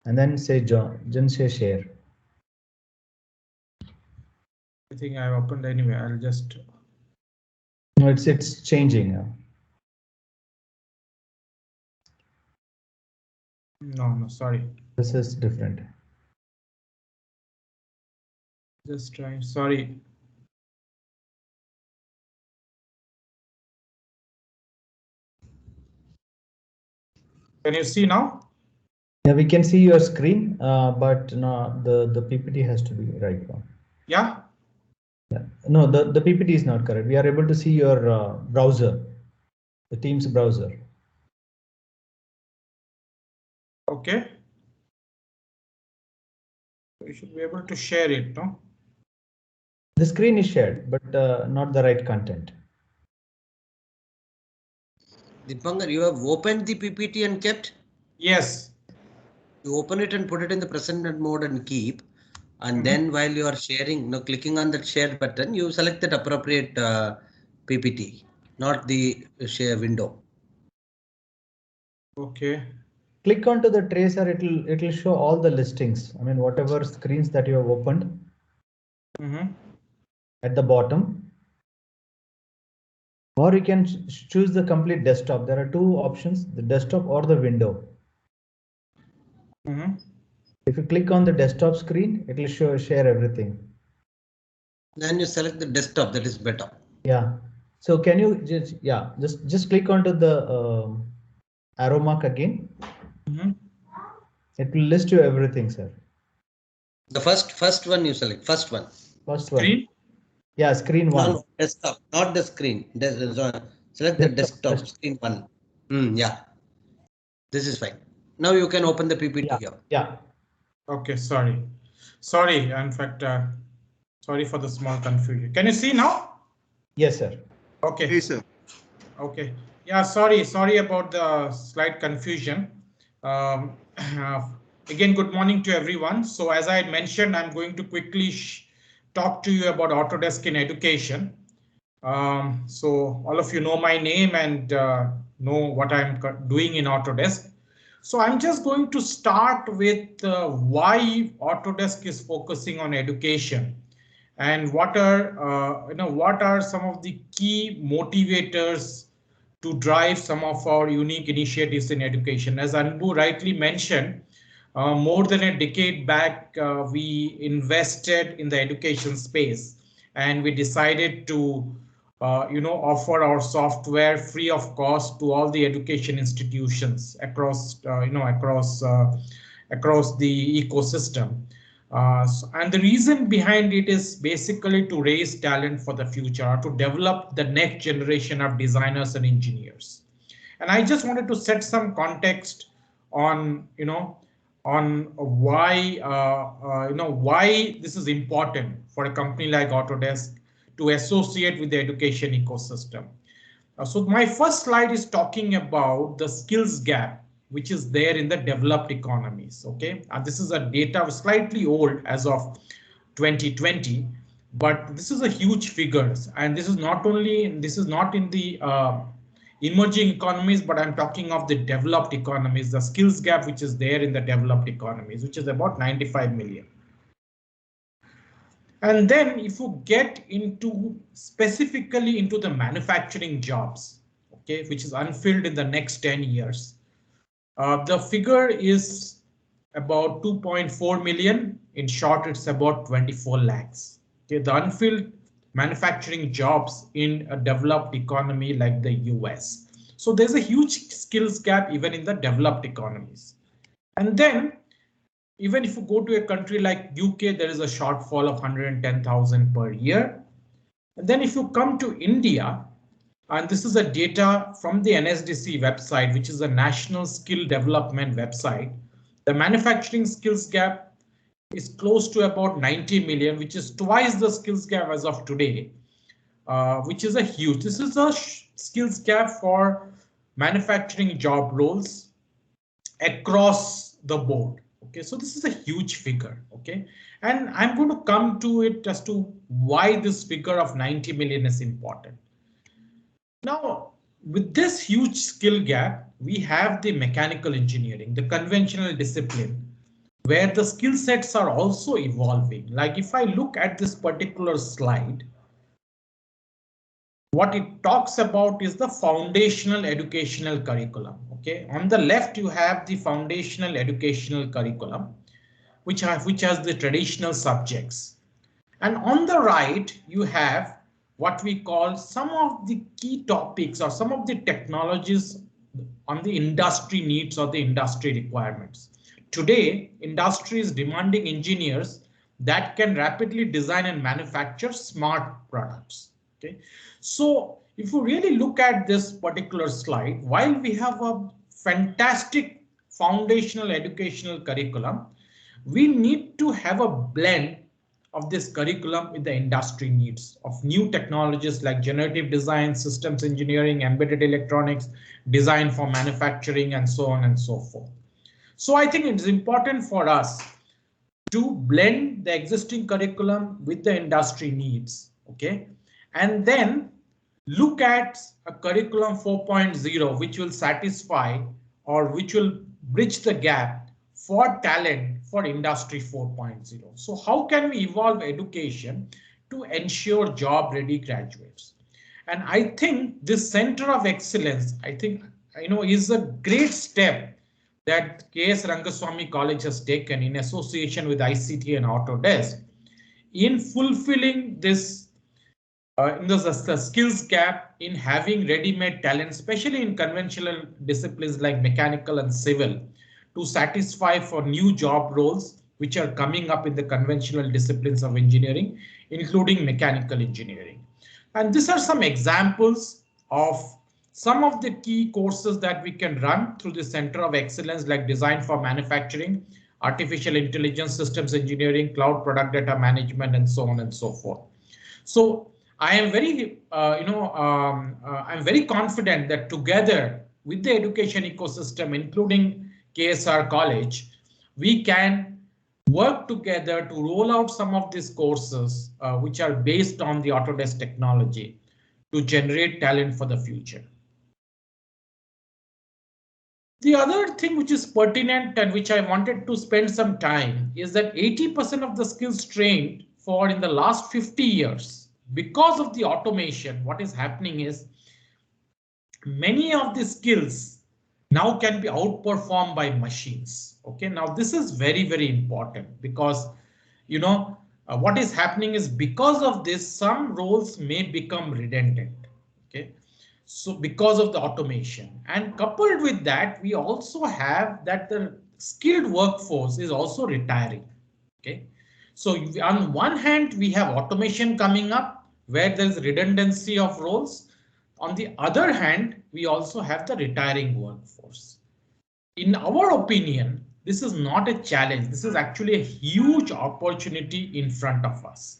and then say share. I think I've opened anyway. I'll just. No, it's changing now. No, sorry. This is different. Just trying. Sorry. Can you see now? Yeah, we can see your screen, but no, the PPT has to be right now. Yeah. Yeah. No, the PPT is not correct. We are able to see your browser, the Teams browser. Okay. We should be able to share it, no? The screen is shared, but not the right content. Dipankar, you have opened the PPT and kept? Yes. You open it and put it in the present mode and keep. And then while you are sharing, clicking on that share button, you select that appropriate PPT, not the share window. Okay. Click onto the tracer, it'll show all the listings. I mean, whatever screens that you have opened at the bottom. Or you can choose the complete desktop. There are two options, the desktop or the window. If you click on the desktop screen, it will share everything. Then you select the desktop, that is better. Yeah. So can you just click onto the arrow mark again. It will list you everything, sir. The first one you select, first one. First one. Screen? Yeah, screen one. No, desktop, not the screen. Select the desktop, screen one. Yeah. This is fine. Now you can open the PPT here. Yeah. Okay, sorry. In fact, sorry for the small confusion. Can you see now? Yes, sir. Okay. Yes, sir. Okay. Yeah, sorry about the slight confusion. Again, good morning to everyone. So as I had mentioned, I'm going to quickly talk to you about Autodesk in education. So all of you know my name and know what I'm doing in Autodesk. So I'm just going to start with why Autodesk is focusing on education and what are some of the key motivators to drive some of our unique initiatives in education. As Anbu rightly mentioned, more than a decade back, we invested in the education space and we decided to offer our software free of cost to all the education institutions across the ecosystem. And the reason behind it is basically to raise talent for the future, to develop the next generation of designers and engineers. And I just wanted to set some context on why this is important for a company like Autodesk to associate with the education ecosystem. So my first slide is talking about the skills gap, which is there in the developed economies. Okay, and this is a data slightly old as of 2020, but this is a huge figures, and this is not in the emerging economies, but I'm talking of the developed economies, the skills gap which is there in the developed economies, which is about 95 million. And then if you get specifically into the manufacturing jobs, okay, which is unfilled in the next 10 years, the figure is about 2.4 million. In short, it's about 24 lakhs. Okay, the unfilled manufacturing jobs in a developed economy like the US. So there's a huge skills gap even in the developed economies. And then even if you go to a country like UK, there is a shortfall of 110,000 per year. And then if you come to India, and this is a data from the NSDC website, which is a national skill development website, the manufacturing skills gap is close to about 90 million, which is twice the skills gap as of today, which is a huge. This is a skills gap for manufacturing job roles across the board. Okay, so this is a huge figure. Okay, and I'm going to come to it as to why this figure of 90 million is important. Now, with this huge skill gap, we have the mechanical engineering, the conventional discipline, where the skill sets are also evolving. Like if I look at this particular slide, what it talks about is the foundational educational curriculum. Okay, on the left you have the foundational educational curriculum, which has the traditional subjects, and on the right you have what we call some of the key topics or some of the technologies on the industry needs or the industry requirements. Today, industry is demanding engineers that can rapidly design and manufacture smart products. Okay, so if you really look at this particular slide, while we have a fantastic foundational educational curriculum, we need to have a blend of this curriculum with the industry needs of new technologies like generative design, systems engineering, embedded electronics, design for manufacturing, and so on and so forth. So I think it's important for us to blend the existing curriculum with the industry needs. Okay, and then look at a curriculum 4.0, which will satisfy or which will bridge the gap for talent for industry 4.0. So how can we evolve education to ensure job ready graduates? And I think this center of excellence, I think, is a great step that KS Rangaswamy College has taken in association with ICT and Autodesk in fulfilling this the skills gap in having ready-made talent, especially in conventional disciplines like mechanical and civil, to satisfy for new job roles which are coming up in the conventional disciplines of engineering, including mechanical engineering. And these are some examples of some of the key courses that we can run through the Center of Excellence, like design for manufacturing, artificial intelligence, systems engineering, cloud product data management, and so on and so forth. So I am very, I'm very confident that together with the education ecosystem, including KSR College, we can work together to roll out some of these courses which are based on the Autodesk technology to generate talent for the future. The other thing which is pertinent and which I wanted to spend some time is that 80% of the skills trained for in the last 50 years, because of the automation, what is happening is many of the skills now can be outperformed by machines. Okay, now this is very, very important because, what is happening is because of this, some roles may become redundant. Okay, so because of the automation, and coupled with that, we also have that the skilled workforce is also retiring. Okay, so on one hand, we have automation coming up where there is redundancy of roles. On the other hand, we also have the retiring workforce. In our opinion, this is not a challenge. This is actually a huge opportunity in front of us.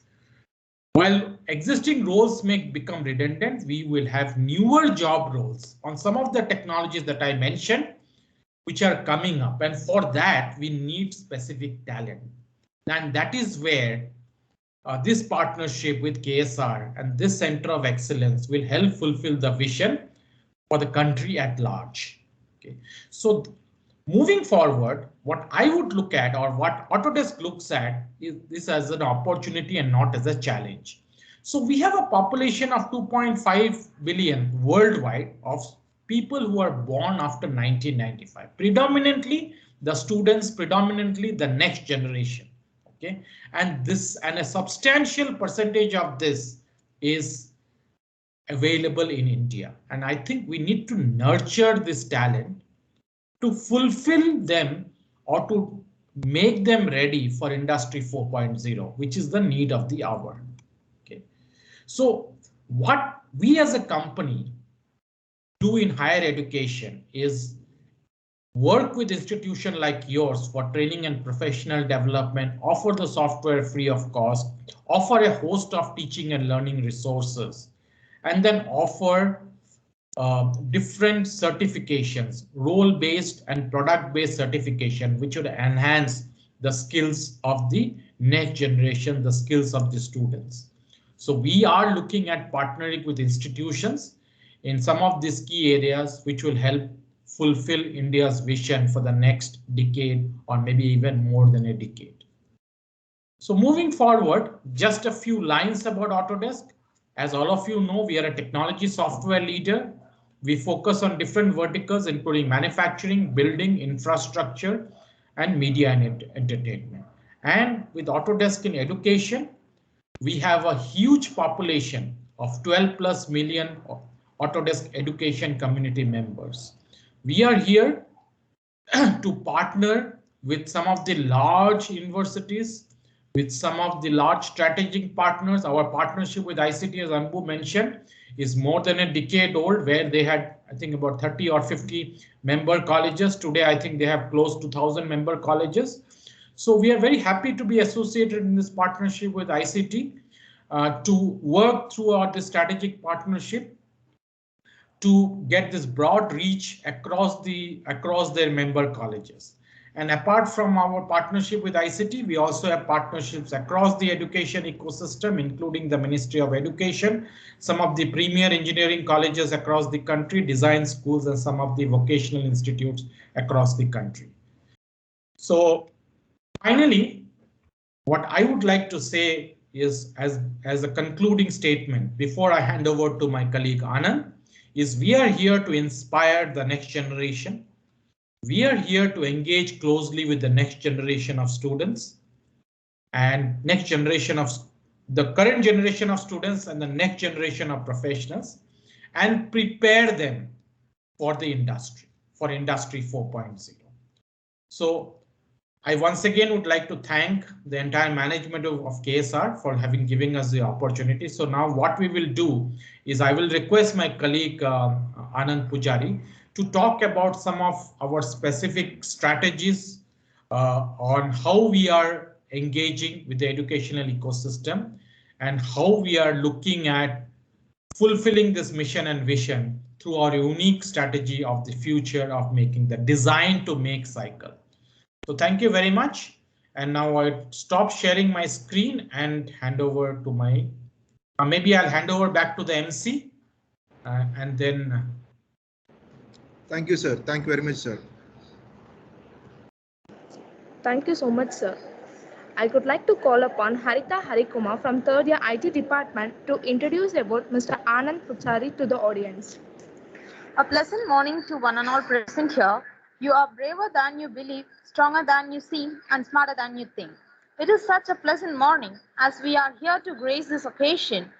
While existing roles may become redundant, we will have newer job roles on some of the technologies that I mentioned, which are coming up. And for that, we need specific talent. And that is where this partnership with KSR and this Center of Excellence will help fulfill the vision for the country at large. Okay, so moving forward, what I would look at, or what Autodesk looks at, is this as an opportunity and not as a challenge. So we have a population of 2.5 billion worldwide of people who are born after 1995, predominantly the students, predominantly the next generation. Okay, and a substantial percentage of this is available in India. And I think we need to nurture this talent to fulfill them or to make them ready for Industry 4.0, which is the need of the hour. Okay, so what we as a company do in higher education is work with institutions like yours for training and professional development, offer the software free of cost, offer a host of teaching and learning resources, and then offer different certifications, role-based and product-based certification, which would enhance the skills of the next generation, the skills of the students. So we are looking at partnering with institutions in some of these key areas, which will help fulfill India's vision for the next decade, or maybe even more than a decade. So moving forward, just a few lines about Autodesk. As all of you know, we are a technology software leader. We focus on different verticals, including manufacturing, building, infrastructure, and media and entertainment. And with Autodesk in education, we have a huge population of 12+ million Autodesk education community members. We are here to partner with some of the large universities, with some of the large strategic partners. Our partnership with ICT, as Anbu mentioned, is more than a decade old, where they had, I think, about 30 or 50 member colleges. Today, I think they have close to 1,000 member colleges. So we are very happy to be associated in this partnership with ICT to work throughout the strategic partnership to get this broad reach across their member colleges. And apart from our partnership with ICT, we also have partnerships across the education ecosystem, including the Ministry of Education, some of the premier engineering colleges across the country, design schools, and some of the vocational institutes across the country. So finally, what I would like to say is, as a concluding statement, before I hand over to my colleague Anand, is we are here to inspire the next generation. We are here to engage closely with the next generation of students and next generation of the current generation of students and the next generation of professionals, and prepare them for the industry, for Industry 4.0. So I once again would like to thank the entire management of KSR for giving us the opportunity. So now what we will do is I will request my colleague Anand Pujari to talk about some of our specific strategies on how we are engaging with the educational ecosystem and how we are looking at fulfilling this mission and vision through our unique strategy of the future of making the design to make cycle. So thank you very much. And now I stop sharing my screen and hand over to my, maybe I'll hand over back to the MC and then. Thank you, sir. Thank you very much, sir. Thank you so much, sir. I would like to call upon Harita Harikumar from 3rd year IT department to introduce about Mr. Anand Pujari to the audience. A pleasant morning to one and all present here. You are braver than you believe, stronger than you seem, and smarter than you think. It is such a pleasant morning as we are here to grace this occasion.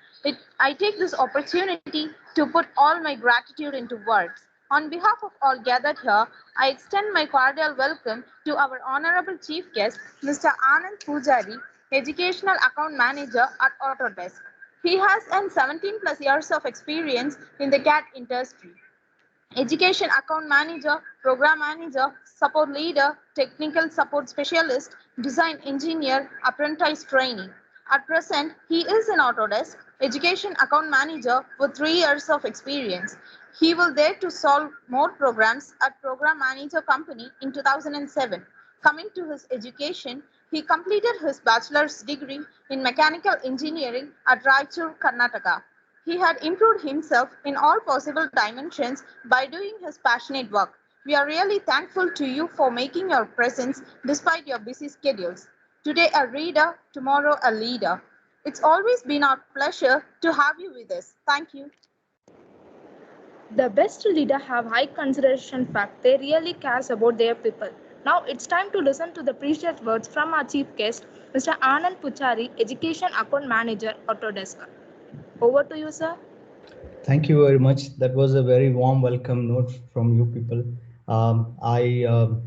I take this opportunity to put all my gratitude into words. On behalf of all gathered here, I extend my cordial welcome to our Honorable Chief Guest, Mr. Anand Pujari, Educational Account Manager at Autodesk. He has 17+ years of experience in the CAD industry. Education Account Manager, Program Manager, Support Leader, Technical Support Specialist, Design Engineer, Apprentice Trainee. At present, he is in Autodesk, Education Account Manager with 3 years of experience. He will there to solve more programs at Program Manager Company in 2007. Coming to his education, he completed his bachelor's degree in Mechanical Engineering at Raichur, Karnataka. He had improved himself in all possible dimensions by doing his passionate work. We are really thankful to you for making your presence despite your busy schedules. Today a reader, tomorrow a leader. It's always been our pleasure to have you with us. Thank you. The best leader have high consideration fact. They really cares about their people. Now it's time to listen to the precious words from our chief guest, Mr. Anand Pujari, Education Account Manager, Autodesk. Over to you, sir. Thank you very much. That was a very warm welcome note from you people.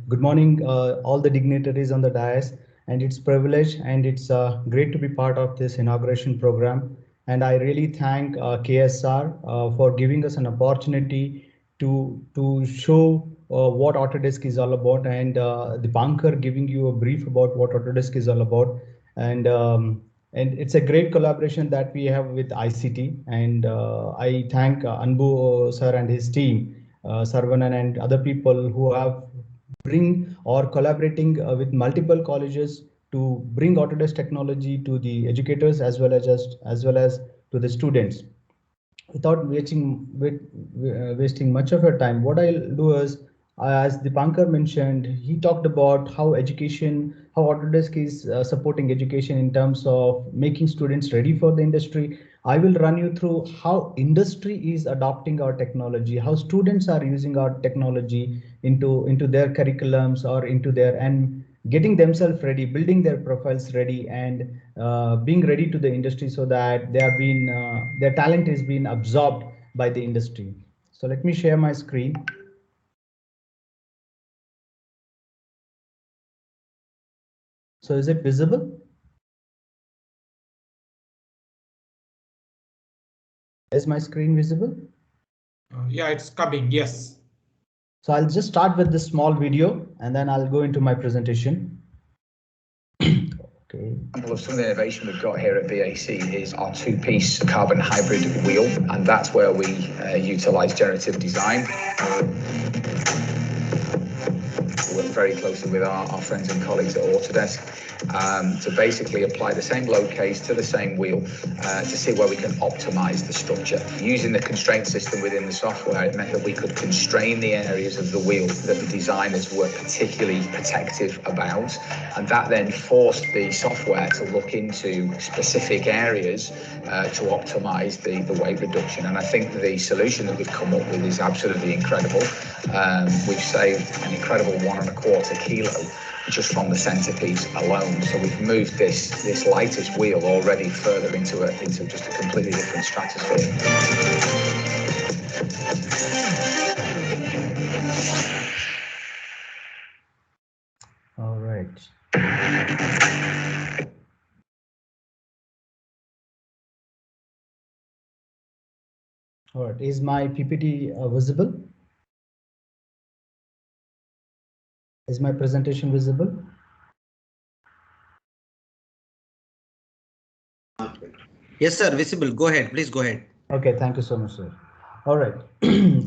Good morning, all the dignitaries on the dais, and it's a privilege and it's great to be part of this inauguration program. And I really thank KSR for giving us an opportunity to show what Autodesk is all about, and Dipankar giving you a brief about what Autodesk is all about. And it's a great collaboration that we have with ICT. And I thank Anbu sir and his team, Sarvanan and other people who have bring or collaborating with multiple colleges to bring Autodesk technology to the educators as well as to the students. Without wasting much of your time, what I'll do is, as Dipankar mentioned, he talked about how Autodesk is supporting education in terms of making students ready for the industry. I will run you through how industry is adopting our technology, how students are using our technology into their curriculums or into their, and getting themselves ready, building their profiles ready, and being ready to the industry so that their talent is being absorbed by the industry. So let me share my screen. So is it visible? Is my screen visible? Yeah, it's coming. Yes. So I'll just start with this small video and then I'll go into my presentation. Okay. Example of some of the innovation we've got here at BAC is our two-piece carbon hybrid wheel, and that's where we utilize generative design. We work very closely with our friends and colleagues at Autodesk to basically apply the same load case to the same wheel to see where we can optimize the structure. Using the constraint system within the software, it meant that we could constrain the areas of the wheel that the designers were particularly protective about, and that then forced the software to look into specific areas to optimize the weight reduction. And I think the solution that we've come up with is absolutely incredible. We've saved an incredible 1.25 kilo just from the centerpiece alone. So we've moved this lightest wheel already further into just a completely different stratosphere. All right. All right. Is my PPT visible? Is my presentation visible? Yes, sir, visible. Go ahead. Please go ahead. Okay, thank you so much, sir. All right.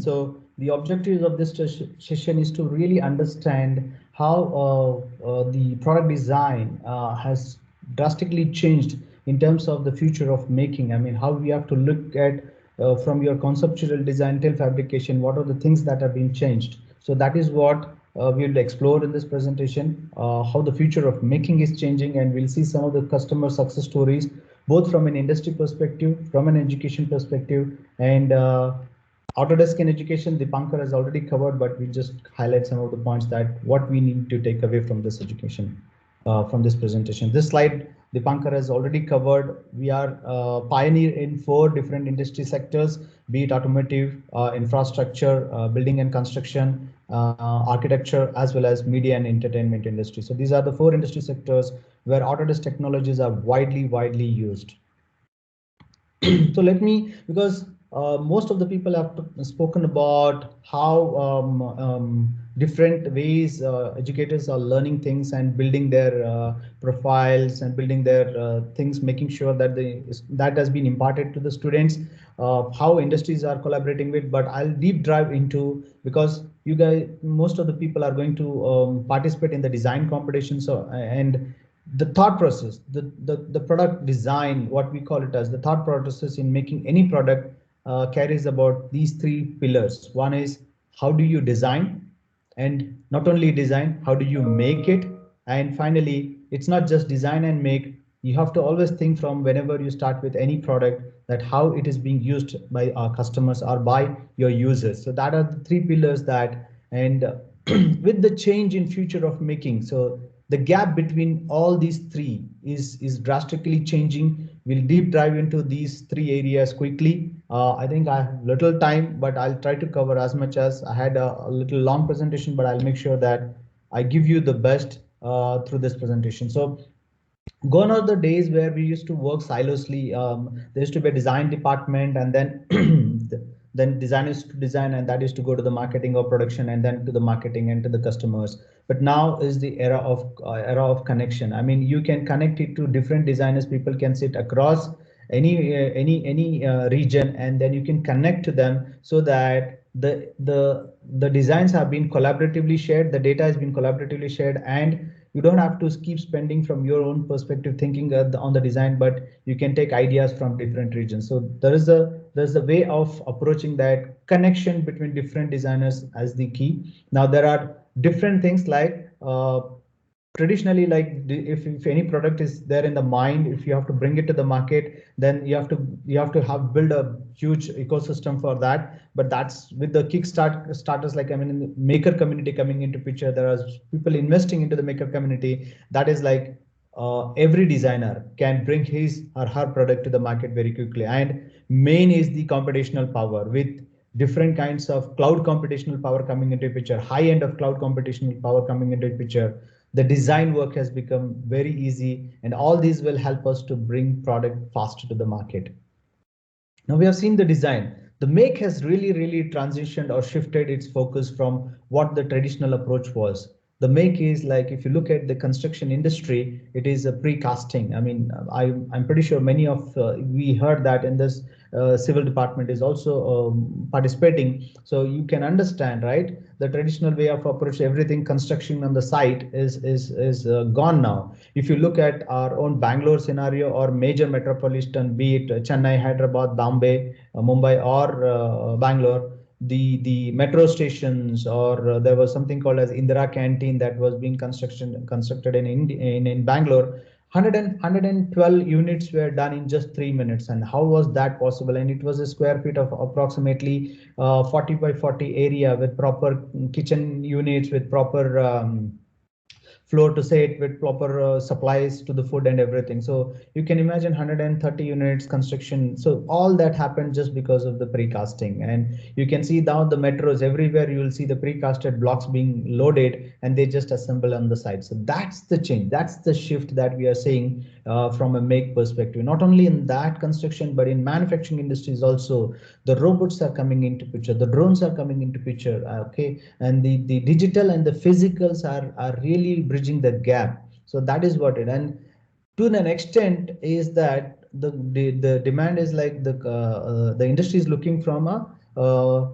So the objective of this session is to really understand how the product design has drastically changed in terms of the future of making. I mean, how we have to look at from your conceptual design till fabrication, what are the things that have been changed. So that is what we'll explore in this presentation, how the future of making is changing, and we'll see some of the customer success stories, both from an industry perspective, from an education perspective, and Autodesk in education, Dipankar has already covered, but we'll just highlight some of the points that what we need to take away from this education, from this presentation. This slide, Dipankar has already covered. We are pioneer in 4 different industry sectors, be it automotive, infrastructure, building and construction, architecture, as well as media and entertainment industry. So these are the 4 industry sectors where Autodesk technologies are widely used. So let me, because most of the people have spoken about how different ways educators are learning things and building their profiles and building their things, making sure that that has been imparted to the students, how industries are collaborating with. But I'll deep dive into, because you guys, most of the people are going to participate in the design competition. So and the thought process, the product design, what we call it as the thought process in making any product, carries about these 3 pillars. One is, how do you design? And not only design, how do you make it? And finally, it's not just design and make. You have to always think from whenever you start with any product, that how it is being used by our customers or by your users. So that are the 3 pillars that, and with the change in future of making, so the gap between all these 3 is drastically changing. We'll deep dive into these 3 areas quickly. I think I have little time, but I'll try to cover as much as I had a little long presentation, but I'll make sure that I give you the best through this presentation. So gone are the days where we used to work silosely. There used to be a design department, and then then design is to design, and that is to go to the marketing or production, and then to the marketing and to the customers. But now is the era of connection. I mean, you can connect it to different designers. People can sit across any region, and then you can connect to them so that the designs have been collaboratively shared, the data has been collaboratively shared, and you don't have to keep spending from your own perspective thinking on the design, but you can take ideas from different regions. So there's a way of approaching that connection between different designers as the key. Now there are different things like traditionally, like if any product is there in the mind, if you have to bring it to the market, then you have to build a huge ecosystem for that. But that's with the starters, like, I mean, in the maker community coming into picture, there are people investing into the maker community. That is like every designer can bring his or her product to the market very quickly. And main is the computational power, with different kinds of cloud computational power coming into picture, high end of cloud computational power coming into picture. The design work has become very easy, and all these will help us to bring product faster to the market. Now we have seen the design. The make has really transitioned or shifted its focus from what the traditional approach was. The make is like, if you look at the construction industry, it is a precasting. I mean, I'm pretty sure many of we heard that in this civil department is also participating. So you can understand, right? The traditional way of approach everything construction on the site is gone now. If you look at our own Bangalore scenario or major metropolitan, be it Chennai, Hyderabad, Bombay, Mumbai, or Bangalore, the metro stations, or there was something called as Indira Canteen that was being constructed in Bangalore. 112 units were done in just 3 minutes. And how was that possible? And it was a square feet of approximately 40 by 40 area with proper kitchen units, with proper floor to sit, with proper supplies to the food and everything. So you can imagine 130 units construction. So all that happened just because of the precasting. And you can see down the metros everywhere, you will see the precasted blocks being loaded, and they just assemble on the side. So that's the change. That's the shift that we are seeing from a make perspective. Not only in that construction, but in manufacturing industries also. The robots are coming into picture, the drones are coming into picture, okay, and the digital and the physicals are really bridging the gap. So that is what it, and to an extent is that the demand is like the industry is looking from a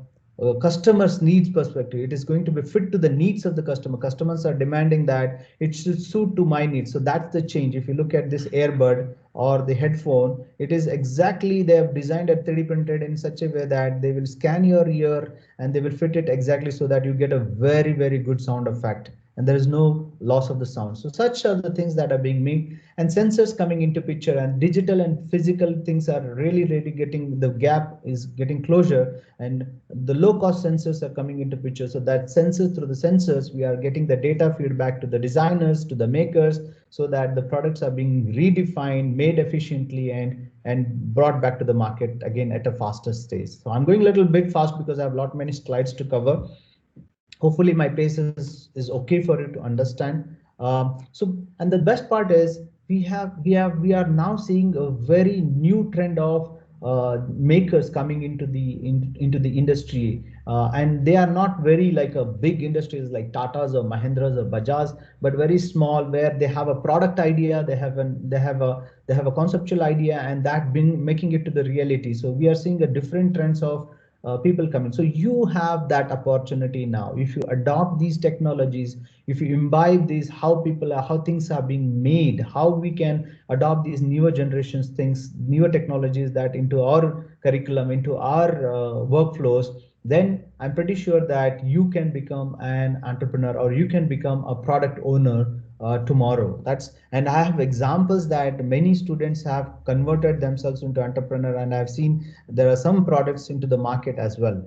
customer's needs perspective. It is going to be fit to the needs of the customer. Customers are demanding that it should suit to my needs. So that's the change. If you look at this earbud or the headphone, it is exactly, they have designed it 3D printed in such a way that they will scan your ear and they will fit it exactly so that you get a very good sound effect, and there is no loss of the sound. So such are the things that are being made, and sensors coming into picture, and digital and physical things are really getting, the gap is getting closer, and the low cost sensors are coming into picture. So that sensors, through the sensors, we are getting the data feedback to the designers, to the makers, so that the products are being redefined, made efficiently, and brought back to the market again at a faster stage. So I'm going a little bit fast because I have many slides to cover. Hopefully my pace is okay for you to understand. And the best part is we are now seeing a very new trend of makers coming into the industry, and they are not very like a big industries like Tatas or Mahindras or Bajaj, but very small, where they have a product idea, they have a conceptual idea, and that been making it to the reality. So we are seeing a different trends of people coming. So you have that opportunity now. If you adopt these technologies, if you imbibe these, how things are being made, how we can adopt these newer generations things, newer technologies that into our curriculum, into our workflows, then I'm pretty sure that you can become an entrepreneur, or you can become a product owner tomorrow. And I have examples that many students have converted themselves into entrepreneur, and I've seen there are some products into the market as well.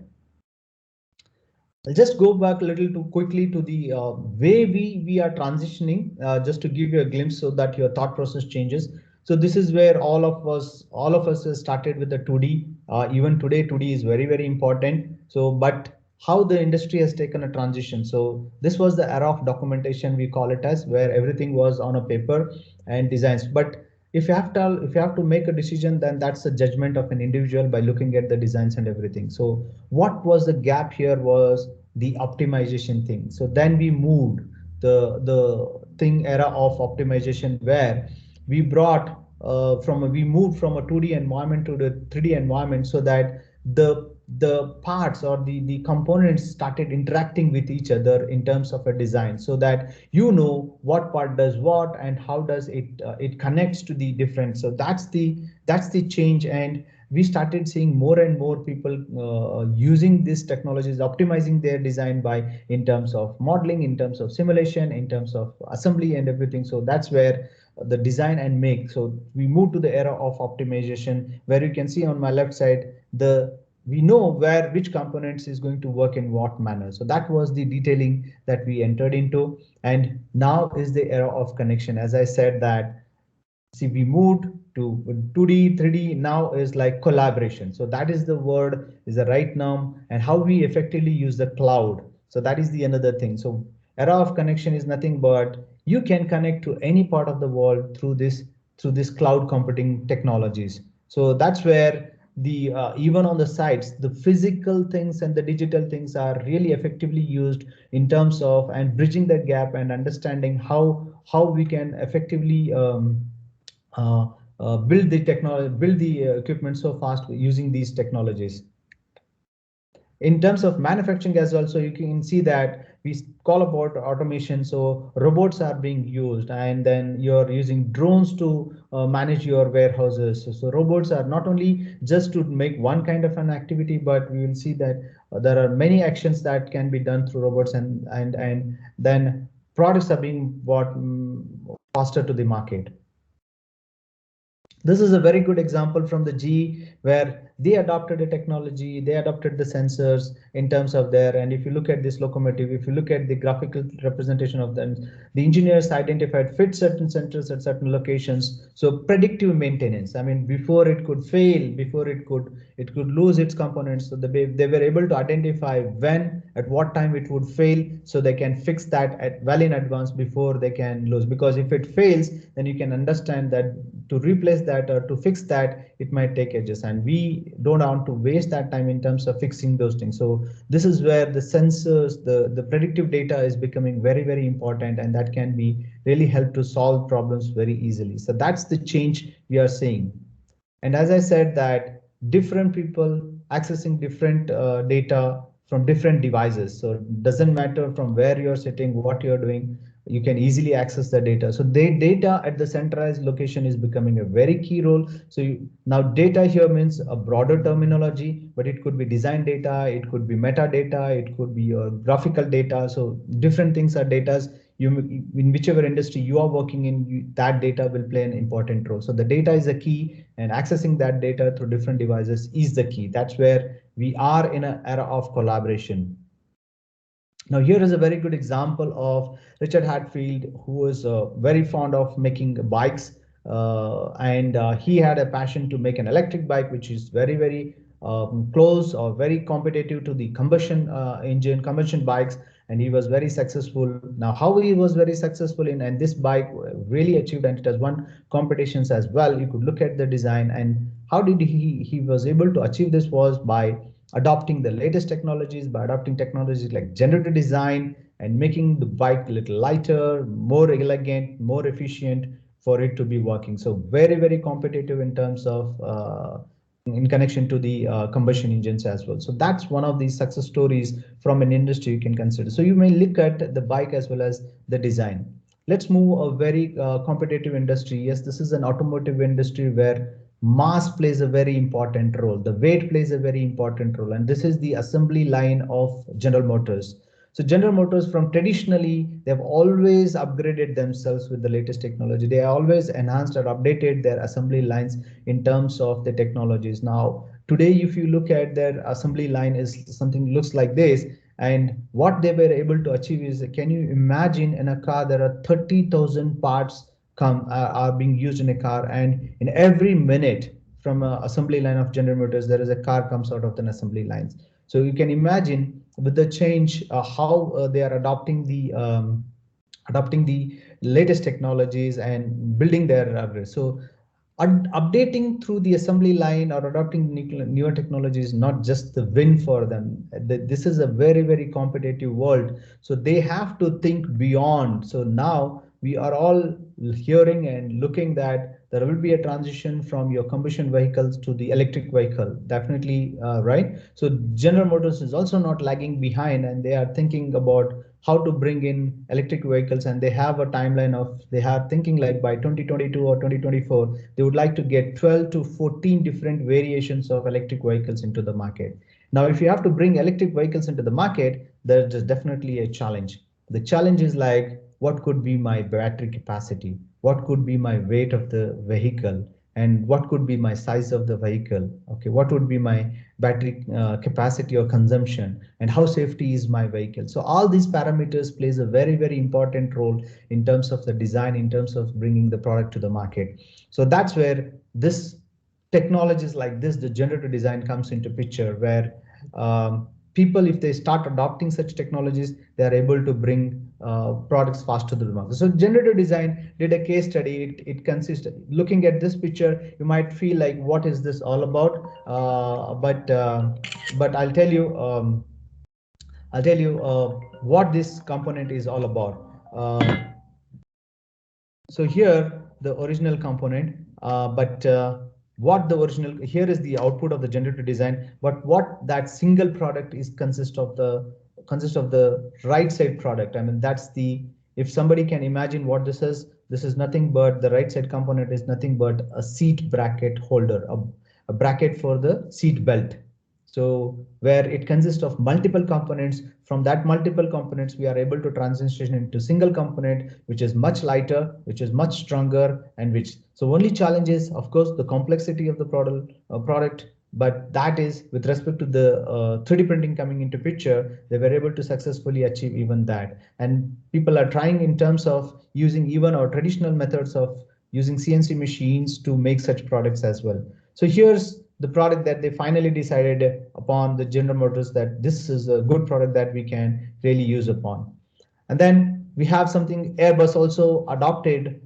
I'll just go back a little too quickly to the way we are transitioning, just to give you a glimpse so that your thought process changes. So this is where all of us has started with the 2D. Even today, 2D is very important. So, but how the industry has taken a transition. So this was the era of documentation, we call it as, where everything was on a paper and designs. But if you have to make a decision, then that's the judgment of an individual by looking at the designs and everything. So what was the gap here was the optimization thing. So then we moved the thing era of optimization, where we brought we moved from a 2D environment to the 3D environment, so that the parts or the components started interacting with each other in terms of a design, so that you know what part does what and how does it connects to the different. So that's the change, and we started seeing more and more people using these technologies, optimizing their design by in terms of modeling, in terms of simulation, in terms of assembly and everything. So that's where the design and make. So we move to the era of optimization, where you can see on my left side, we know where which components is going to work in what manner. So that was the detailing that we entered into. And now is the era of connection. As I said that, see, we moved to 2D, 3D, now is like collaboration. So that is the word, is the right now, and how we effectively use the cloud. So that is the another thing. So era of connection is nothing but you can connect to any part of the world through this cloud computing technologies. So that's where the even on the sites, the physical things and the digital things are really effectively used in terms of and bridging that gap and understanding how we can effectively build the technology, build the equipment so fast using these technologies. In terms of manufacturing as well, so you can see that we call about automation. So robots are being used, and then you're using drones to manage your warehouses. So robots are not only just to make one kind of an activity, but we will see that there are many actions that can be done through robots, and then products are being brought faster to the market. This is a very good example from the GE, where they adopted a technology, they adopted the sensors in terms of their, and if you look at this locomotive, if you look at the graphical representation of them, the engineers identified fit certain sensors at certain locations. So predictive maintenance, I mean, before it could fail, before it could lose its components, so they were able to identify when, at what time it would fail, so they can fix that well in advance before they can lose. Because if it fails, then you can understand that to replace that or to fix that, it might take ages, and we don't want to waste that time in terms of fixing those things. So this is where the sensors, the predictive data is becoming very, very important, and that can be really help to solve problems very easily. So that's the change we are seeing. And as I said, that different people accessing different data from different devices. So it doesn't matter from where you're sitting, what you're doing, you can easily access the data. So the data at the centralized location is becoming a very key role. So now data here means a broader terminology, but it could be design data, it could be metadata, it could be graphical data. So different things are data. In whichever industry you are working in, that data will play an important role. So the data is a key, and accessing that data through different devices is the key. That's where we are in an era of collaboration. Now, here is a very good example of Richard Hadfield, who was very fond of making bikes, and he had a passion to make an electric bike, which is very, very close or very competitive to the combustion bikes, and he was very successful. Now, how he was very successful in, and this bike really achieved, and it has won competitions as well. You could look at the design, and how did he was able to achieve this was by adopting the latest technologies, by adopting technologies like generative design and making the bike a little lighter, more elegant, more efficient for it to be working. So very, very competitive in terms of in connection to the combustion engines as well. So that's one of these success stories from an industry you can consider. So you may look at the bike as well as the design. Let's move a very competitive industry. Yes, this is an automotive industry where mass plays a very important role. The weight plays a very important role. And this is the assembly line of General Motors. So General Motors, from traditionally, they've always upgraded themselves with the latest technology. They always enhanced or updated their assembly lines in terms of the technologies. Now, today, if you look at their assembly line, is something looks like this. And what they were able to achieve is, can you imagine in a car, there are 30,000 parts are being used in a car, and in every minute from an assembly line of General Motors, there is a car comes out of the assembly lines. So you can imagine with the change how they are adopting the latest technologies and building their so updating through the assembly line or adopting newer technology is not just the win for them. This is a very, very competitive world. So they have to think beyond. So now we are all hearing and looking that there will be a transition from your combustion vehicles to the electric vehicle. Definitely, right? So General Motors is also not lagging behind, and they are thinking about how to bring in electric vehicles, and they have a timeline of, they are thinking like by 2022 or 2024 they would like to get 12 to 14 different variations of electric vehicles into the market. Now if you have to bring electric vehicles into the market, there's definitely a challenge. The challenge is like, what could be my battery capacity, what could be my weight of the vehicle, and what could be my size of the vehicle. Okay, what would be my battery capacity or consumption, and how safety is my vehicle. So all these parameters plays a very, very important role in terms of the design, in terms of bringing the product to the market. So that's where this technologies like this, the generative design, comes into picture, where people, if they start adopting such technologies, they are able to bring products faster to the market. So generative design did a case study. It consists, looking at this picture, you might feel like, what is this all about? But I'll tell you, what this component is all about. So here the original component, what the original, here is the output of the generative design, but what that single product is consists of the right side product. I mean, that's the, if somebody can imagine what this is nothing but, the right side component is nothing but a seat bracket holder, a bracket for the seat belt. So where it consists of multiple components. From that multiple components, we are able to transition into single component, which is much lighter, which is much stronger, and which, so only challenge is, of course, the complexity of the product. But that is, with respect to the 3D printing coming into picture, they were able to successfully achieve even that. And people are trying in terms of using even our traditional methods of using CNC machines to make such products as well. So here's the product that they finally decided upon, the General Motors, that this is a good product that we can really use upon. And then we have something, Airbus also adopted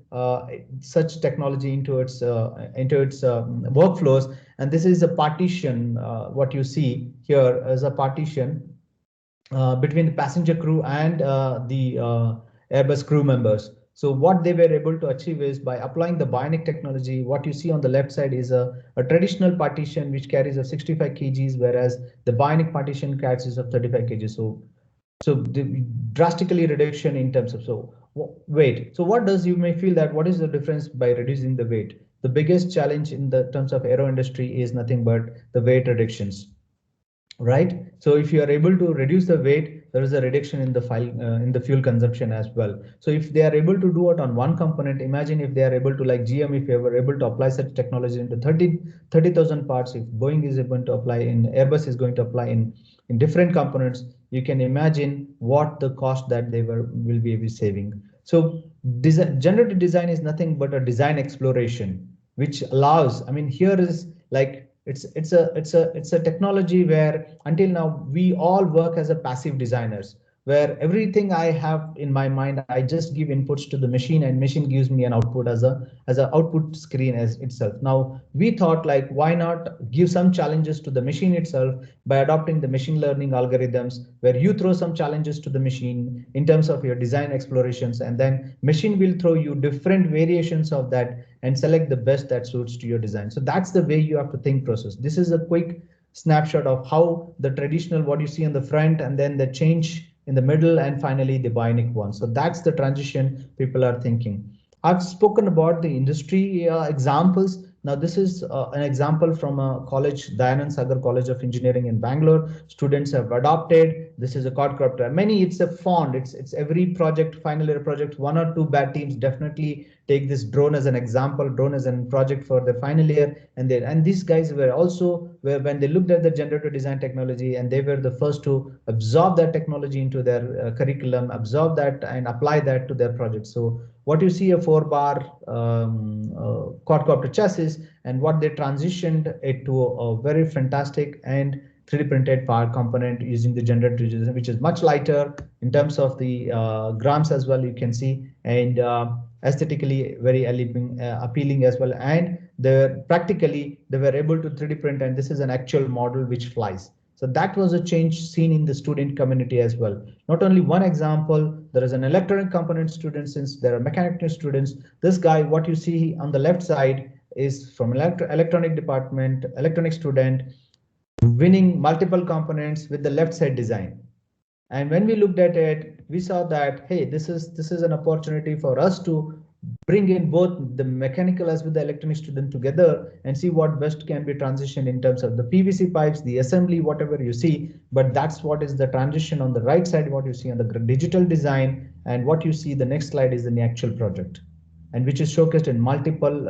such technology into its workflows. And this is a partition. What you see here is a partition between the passenger crew and the Airbus crew members. So what they were able to achieve is, by applying the bionic technology, what you see on the left side is a traditional partition which carries a 65 kgs, whereas the bionic partition carries of 35 kgs. So the drastically reduction in terms of weight. So what does, you may feel that, what is the difference by reducing the weight? The biggest challenge in the terms of aero industry is nothing but the weight reductions, right? So if you are able to reduce the weight, there is a reduction in the fuel consumption as well. So if they are able to do it on one component, imagine if they are able to, like GM, if they were able to apply such technology into 30,000 parts, if Boeing is able to apply in, Airbus is going to apply in different components, you can imagine what the cost that they will be saving. So generative design is nothing but a design exploration, which allows, I mean, here is like, it's a technology where until now we all work as a passive designers, where everything I have in my mind, I just give inputs to the machine, and machine gives me an output as a output screen as itself. Now we thought, like, why not give some challenges to the machine itself by adopting the machine learning algorithms, where you throw some challenges to the machine in terms of your design explorations, and then machine will throw you different variations of that and select the best that suits to your design. So that's the way you have to think process. This is a quick snapshot of how the traditional, what you see on the front, and then the change in the middle, and finally the bionic one. So that's the transition people are thinking. I've spoken about the industry examples. Now this is an example from a college, Dayanand Sagar College of Engineering in Bangalore. Students have adopted. This is a quadcopter. Many, it's a font. It's every project, final year project, one or two bad teams definitely take this drone as an example, drone as a project for the final year. And these guys were also, when they looked at the generative design technology, and they were the first to absorb that technology into their curriculum, absorb that and apply that to their project. So what you see, a 4-bar quadcopter chassis, and what they transitioned it to a very fantastic and 3D printed part component using the generative design, which is much lighter in terms of the grams as well, you can see, and aesthetically very appealing as well. And practically they were able to 3D print, and this is an actual model which flies. So that was a change seen in the student community as well. Not only one example, there is an electronic component student, since there are mechanical students. This guy, what you see on the left side, is from electronic department, electronic student, winning multiple components with the left side design. And when we looked at it, we saw that, hey, this is an opportunity for us to bring in both the mechanical as with the electronic student together and see what best can be transitioned in terms of the PVC pipes, the assembly, whatever you see. But that's what is the transition on the right side, what you see on the digital design, and what you see the next slide is in the actual project, and which is showcased in multiple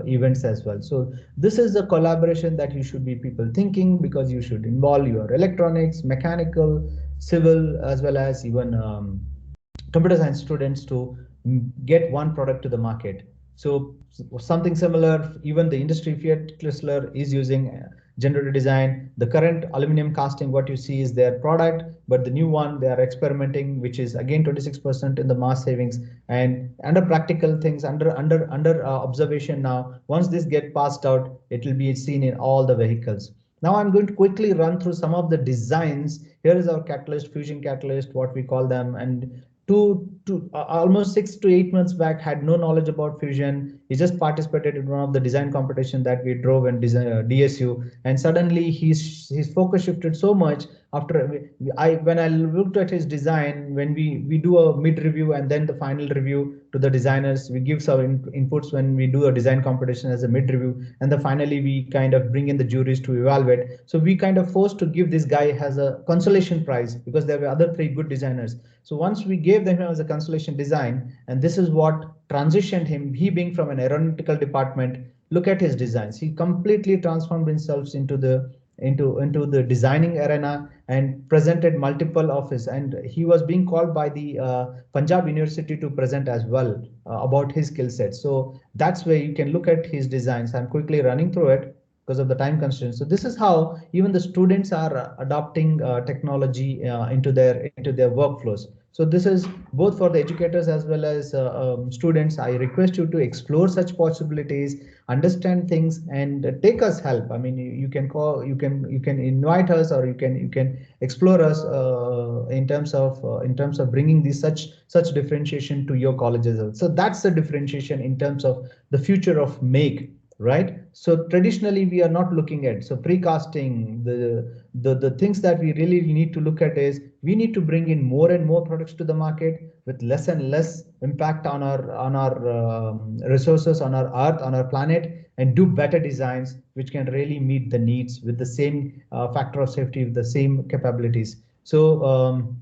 events as well. So this is the collaboration that you should be people thinking, because you should involve your electronics, mechanical, civil, as well as even computer science students to get one product to the market. So something similar, even the industry Fiat Chrysler is using generative design. The current aluminum casting, what you see is their product, but the new one they are experimenting, which is again 26% in the mass savings, and under practical things, under observation now. Once this get passed out, it will be seen in all the vehicles. Now I'm going to quickly run through some of the designs. Here is our catalyst, fusion catalyst, what we call them, and almost 6 to 8 months back had no knowledge about fusion. He just participated in one of the design competition that we drove in DSU, and suddenly his focus shifted so much after when I looked at his design. When we do a mid review and then the final review to the designers, we give some inputs when we do a design competition as a mid review, and then finally we kind of bring in the juries to evaluate. So we kind of forced to give this guy as a consolation prize because there were other 3 good designers. So once we gave them as a consolation design, and this is what transitioned him, he being from an aeronautical department, look at his designs. He completely transformed himself into the designing arena and presented multiple of his, and he was being called by the Punjab University to present as well about his skill set. So that's where you can look at his designs. I'm quickly running through it because of the time constraints. So this is how even the students are adopting technology into their workflows. So this is both for the educators as well as students. I request you to explore such possibilities, understand things, and take us help. I mean, you can call, you can invite us, or you can explore us in terms of bringing this such differentiation to your colleges. So that's the differentiation in terms of the future of make. Right. So traditionally we are not looking at, so precasting, the things that we really need to look at is we need to bring in more and more products to the market with less and less impact on our resources, on our earth, on our planet, and do better designs which can really meet the needs with the same factor of safety, with the same capabilities. So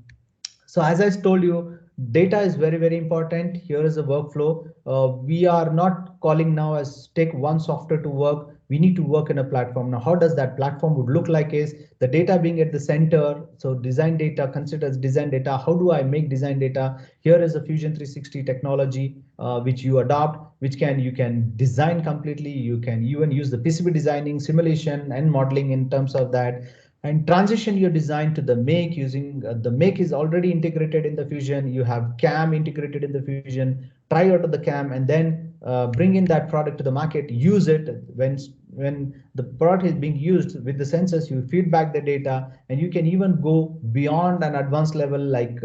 so as I told you, data is very, very important. Here is a workflow. We are not calling now as take one software to work. We need to work in a platform. Now, how does that platform would look like is the data being at the center. So design data considers design data. How do I make design data? Here is a Fusion 360 technology which you adopt, which you can design completely. You can even use the PCB designing, simulation, and modeling in terms of that. And transition your design to the make using the make is already integrated in the Fusion. You have CAM integrated in the Fusion. Try out of the CAM and then bring in that product to the market. Use it when the product is being used with the sensors. You feedback the data, and you can even go beyond an advanced level like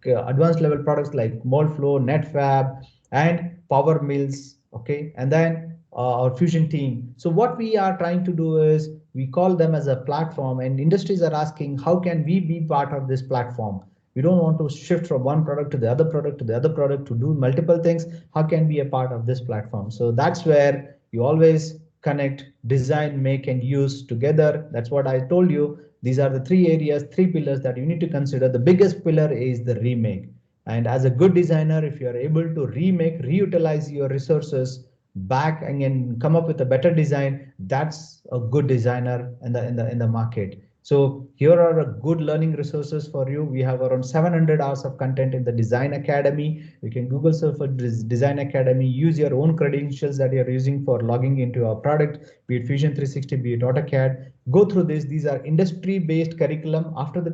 advanced level products like Moldflow, NetFab, and Power Mills. Okay, and then our Fusion team. So what we are trying to do is we call them as a platform, and industries are asking, how can we be part of this platform? We don't want to shift from one product to the other product to the other product to do multiple things. How can we be a part of this platform? So that's where you always connect design, make, and use together. That's what I told you. These are the 3 areas, 3 pillars that you need to consider. The biggest pillar is the remake. And as a good designer, if you are able to remake, reutilize your resources back and come up with a better design, that's a good designer in the market. So here are a good learning resources for you. We have around 700 hours of content in the Design Academy. You can Google search for Design Academy, use your own credentials that you're using for logging into our product, be it Fusion 360, be it AutoCAD. Go through this. These are industry-based curriculum. After the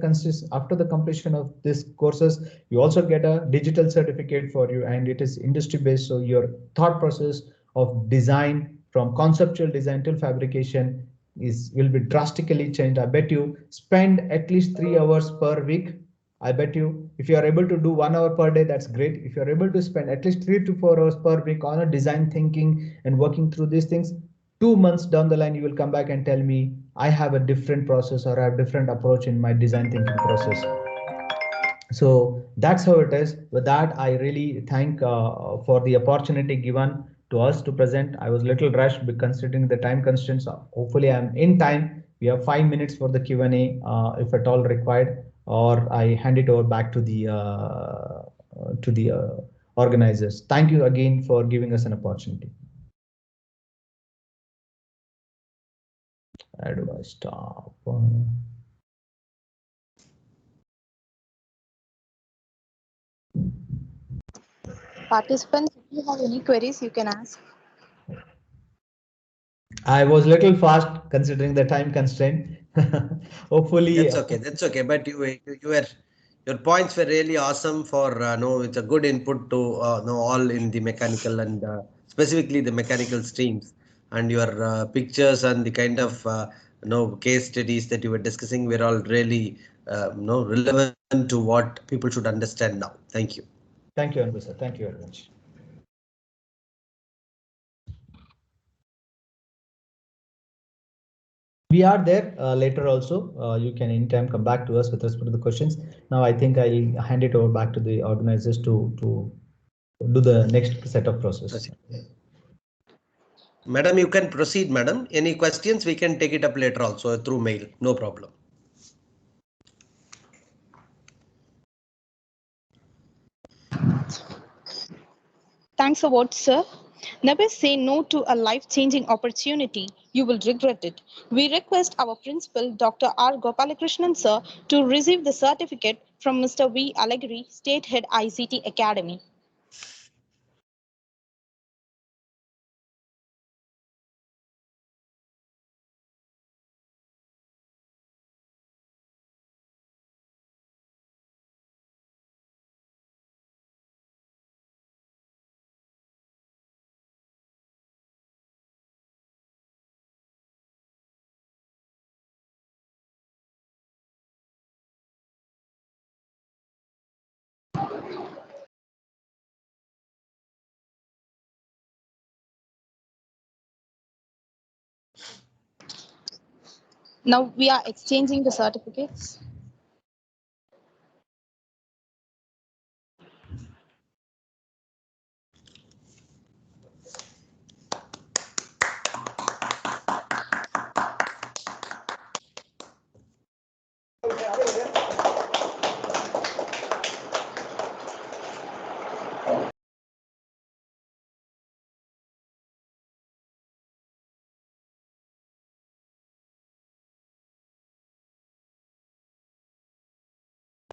completion of this courses, you also get a digital certificate for you, and it is industry-based. So your thought process of design from conceptual design till fabrication will be drastically changed. I bet you spend at least 3 hours per week. I bet you if you are able to do 1 hour per day, that's great. If you are able to spend at least 3 to 4 hours per week on a design thinking and working through these things, 2 months down the line, you will come back and tell me I have a different process or I have different approach in my design thinking process. So that's how it is. With that, I really thank for the opportunity given to us to present. I was a little rushed considering the time constraints. Hopefully I'm in time. We have 5 minutes for the Q&A if at all required, or I hand it over back to the organizers. Thank you again for giving us an opportunity. Where do I stop? Participants, if you have any queries, you can ask. I was a little fast considering the time constraint. Hopefully. That's okay. That's okay. But your points were really awesome for no, it's a good input to know all in the mechanical and specifically the mechanical streams, and your pictures and the kind of case studies that you were discussing were all really relevant to what people should understand now. Thank you. Thank you, Anbu sir. Thank you very much. We are there later also. You can anytime come back to us with respect to the questions. Now I think I'll hand it over back to the organizers to do the next set of process. Madam, you can proceed, madam. Any questions, we can take it up later also through mail. No problem. Thanks a lot, sir. Never say no to a life-changing opportunity. You will regret it. We request our principal, Dr. R. Gopalakrishnan, sir, to receive the certificate from Mr. V. Alagiri, State Head ICT Academy. Now we are exchanging the certificates.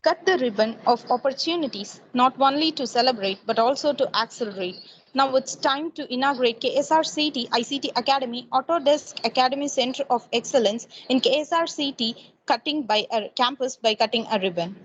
Cut the ribbon of opportunities, not only to celebrate, but also to accelerate. Now it's time to inaugurate KSRCT ICT Academy Autodesk Academy Center of Excellence in KSRCT cutting by a campus by cutting a ribbon.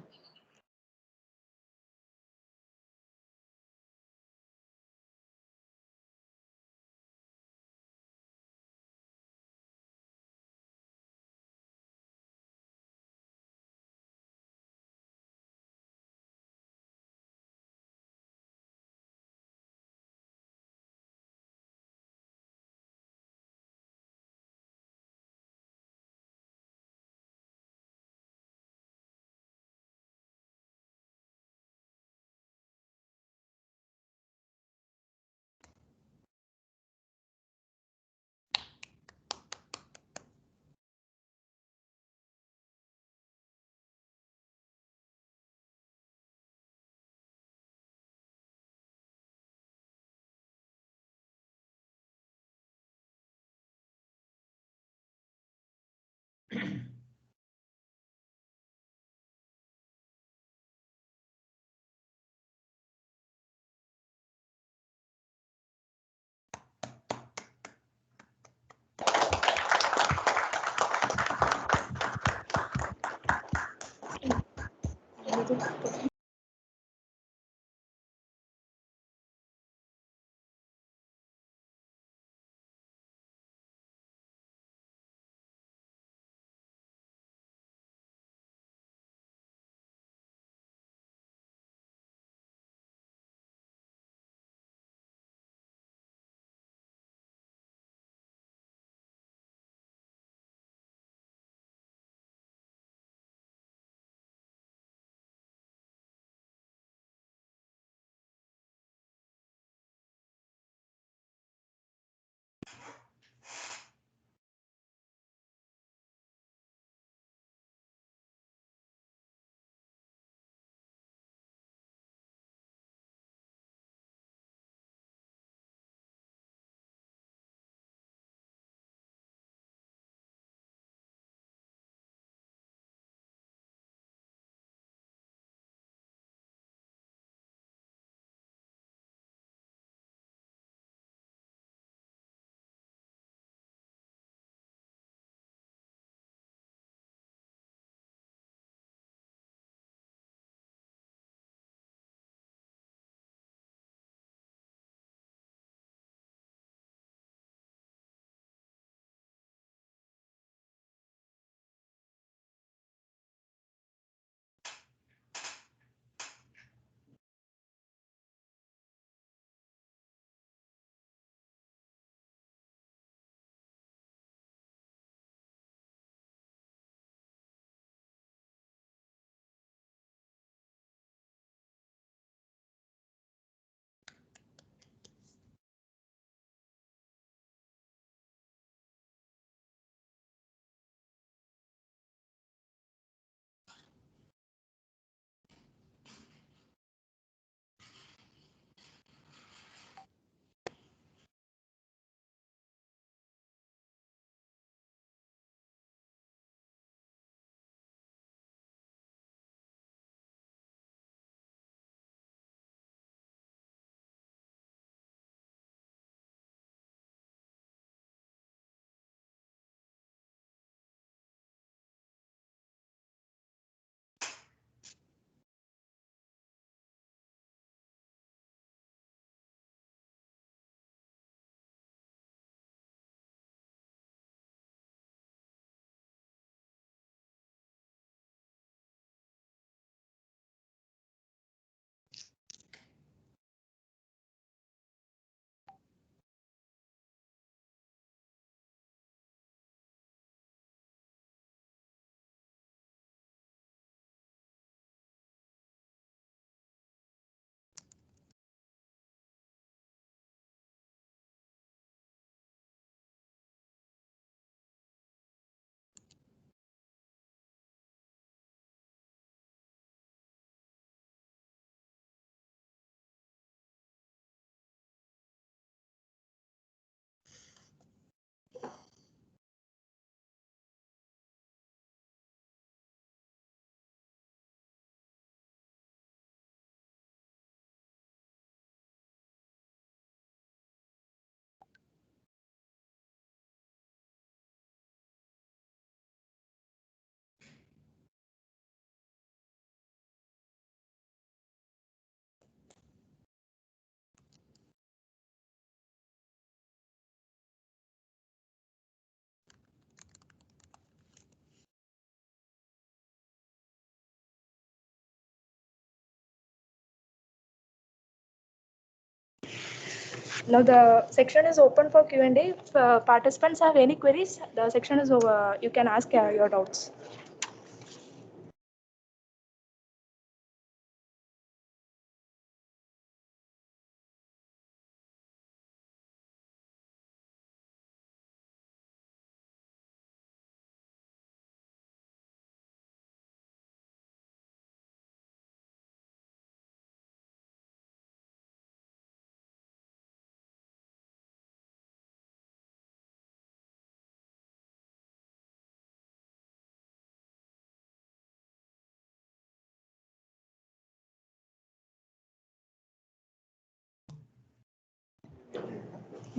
Now the section is open for Q&A. If participants have any queries, the section is over. You can ask your doubts.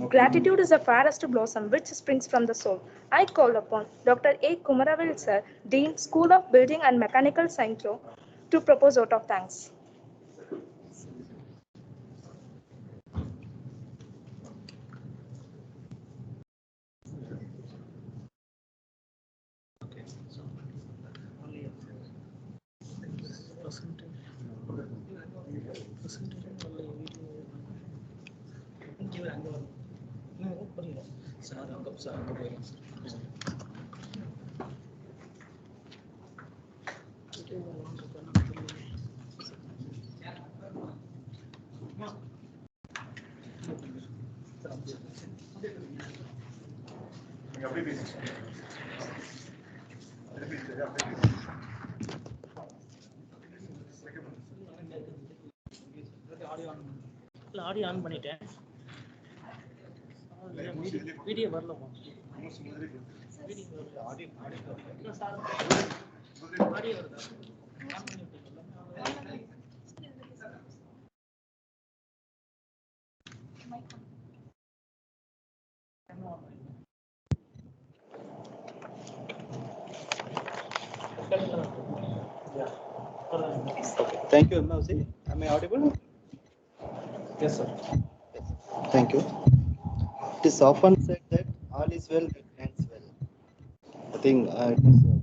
Gratitude is the fairest blossom which springs from the soul. I call upon Dr. A. Kumaravel sir, Dean, School of Building and Mechanical Science, to propose vote of thanks. Audio on பண்ணிட்டேன் video வரல audio வருதா Okay. Thank you, Mausi. Am I audible? Yes, sir. Yes. Thank you. It is often said that all is well that ends well. I think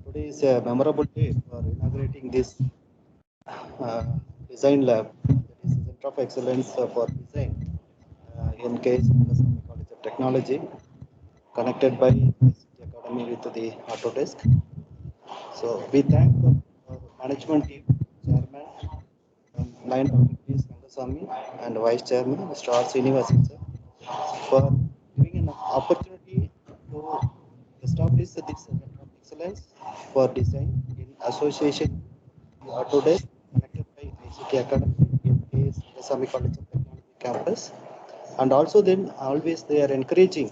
today is a memorable day for inaugurating this design lab, that is Center of Excellence for Design in KS Rangasamy College of Technology, connected by ICT Academy with the Autodesk. So we thank our management team, Chairman, Line Dr. K. Rangasamy, and Vice Chairman, Mr. R. Srinivasan, sir, for giving an opportunity to establish this Center of Excellence for Design in association with Autodesk, connected by ICT Academy in KS Rangasamy College of Technology campus. And also then always they are encouraging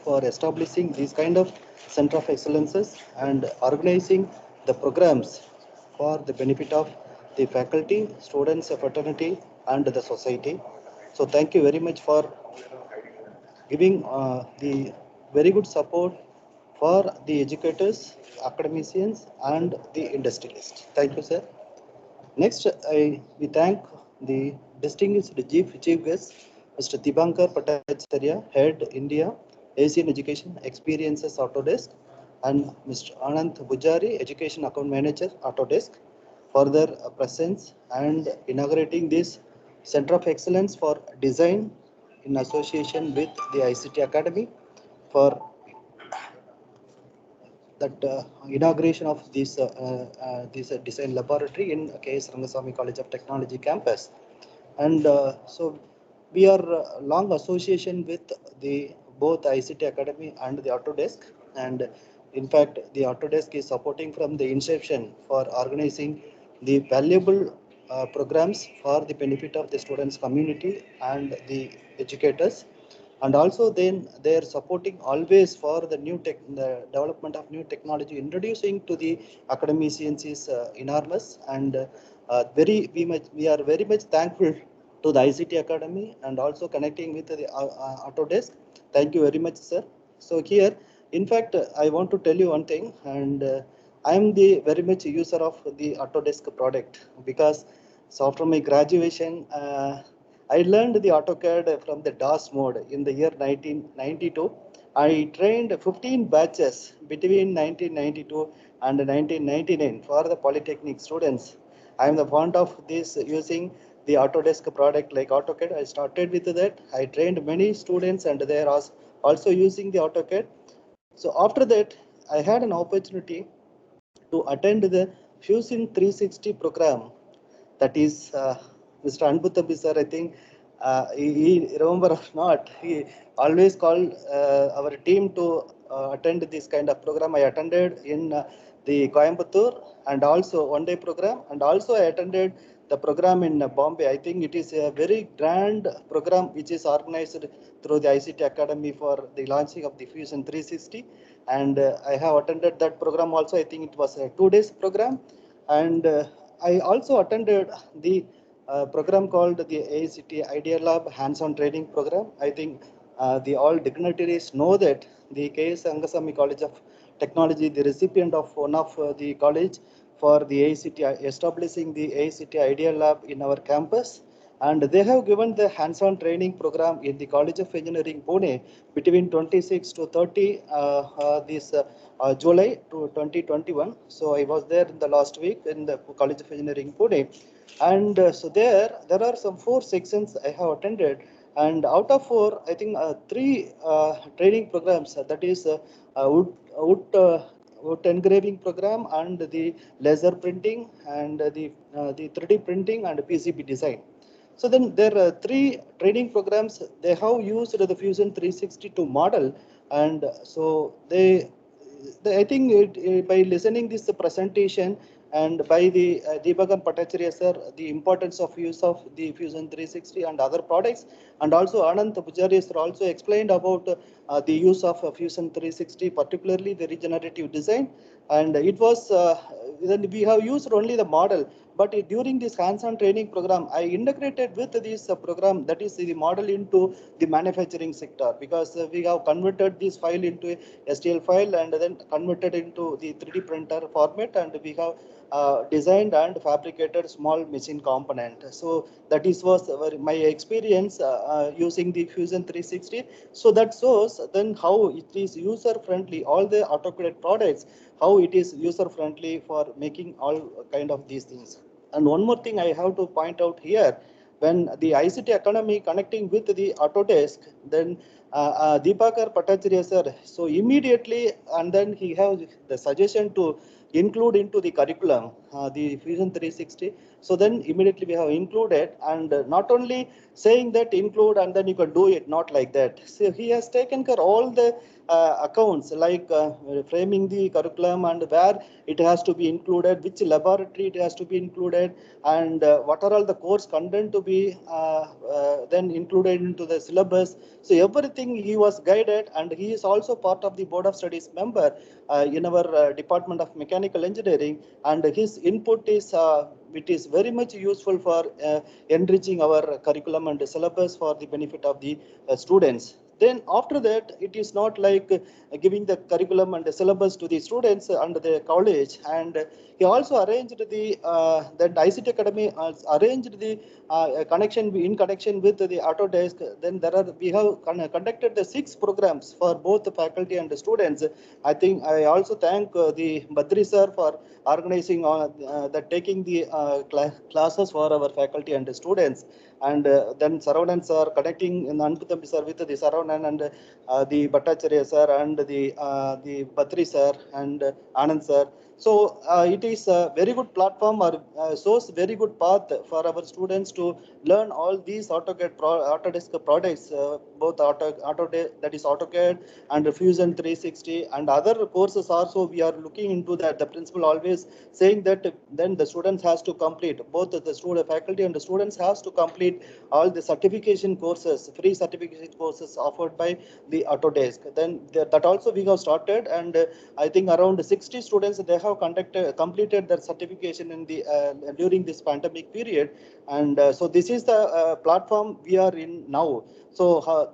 for establishing these kind of Center of Excellences and organizing the programs for the benefit of the faculty, students, fraternity, and the society. So thank you very much for giving the very good support for the educators, academicians, and the industrialists. Thank you, sir. Next, we thank the distinguished chief guest, Mr. Dibankar Bhattacharya, Head India, Asian Education Experiences Autodesk, and Mr. Anant Bujari, Education Account Manager Autodesk, for their presence and inaugurating this Center of Excellence for Design in association with the ICT Academy for that inauguration of this design laboratory in KS Rangasamy College of Technology campus. And so we are long association with the both ICT Academy and the Autodesk, and in fact the Autodesk is supporting from the inception for organizing the valuable programs for the benefit of the students community and the educators. And also then they are supporting always for the the development of new technology introducing to the academicians is enormous, and we are very much thankful to the ICT Academy and also connecting with the Autodesk. Thank you very much, sir. So here, in fact, I want to tell you one thing, and I am the very much user of the Autodesk product, because so after my graduation, I learned the AutoCAD from the DOS mode in the year 1992. I trained 15 batches between 1992 and 1999 for the Polytechnic students. I am the fond of this using the Autodesk product like AutoCAD. I started with that. I trained many students and they are also using the AutoCAD. So after that, I had an opportunity to attend the Fusion 360 program. That is Mr. Anbuthambi sir, I think he remember or not, he always called our team to attend this kind of program. I attended in the Coimbatore and also one-day program, and also I attended the program in Bombay. I think it is a very grand program which is organized through the ICT Academy for the launching of the Fusion 360, and I have attended that program also. I think it was a 2 days program, and I also attended the program called the AICT Idea Lab hands-on training program. I think the all dignitaries know that the KS Rangasamy College of Technology, the recipient of one of the college for the AICT, establishing the AICT Idea Lab in our campus. And they have given the hands-on training program in the College of Engineering Pune between 26 to 30 this July to 2021. So I was there in the last week in the College of Engineering Pune, and so there are some 4 sections I have attended, and out of 4, I think 3 training programs. That is wood engraving program and the laser printing and the 3D printing and PCB design. So then there are 3 training programs. They have used the Fusion 360 to model, and so they I think by listening this presentation and by the Deepakan Bhattacharya sir, the importance of use of the Fusion 360 and other products, and also Anand Pujaria sir also explained about the use of Fusion 360, particularly the regenerative design, and it was then we have used only the model. But during this hands-on training program, I integrated with this program, that is the model, into the manufacturing sector, because we have converted this file into a STL file and then converted into the 3D printer format, and we have designed and fabricated small machine component. So that was my experience using the Fusion 360. So that shows then how it is user friendly, all the AutoCAD products, how it is user friendly for making all kind of these things. And one more thing I have to point out here, when the ICT Academy connecting with the Autodesk, then Deepakar Bhattacharya sir, so immediately, and then he has the suggestion to include into the curriculum the Fusion 360. So then immediately we have included, and not only saying that include and then you can do it, not like that. So he has taken care all the accounts, like framing the curriculum and where it has to be included, which laboratory it has to be included, and what are all the course content to be then included into the syllabus. So everything he was guided, and he is also part of the Board of Studies member in our Department of Mechanical Engineering, and his input is it is very much useful for enriching our curriculum and syllabus for the benefit of the students. Then after that, it is not like giving the curriculum and the syllabus to the students under the college, and he also arranged the that ICT Academy arranged the connection with the Autodesk. Then we have conducted the 6 programs for both the faculty and the students. I think I also thank the Badri sir for organizing taking the classes for our faculty and the students, and then Saravanan sir connecting in Anbuthambi sir with the Saravanan and the Bhattacharya sir and the Badri sir and Anand sir. So it is a very good platform, or shows very good path for our students to learn all these Autodesk products, both Autodesk, that is AutoCAD, and Fusion 360 and other courses also. We are looking into that. The principal always saying that then the students has to complete, both the student faculty and the students has to complete all the certification courses, free certification courses offered by the Autodesk. Then that also we have started, and I think around 60 students they have completed their certification in the during this pandemic period, and so this is the platform we are in now. So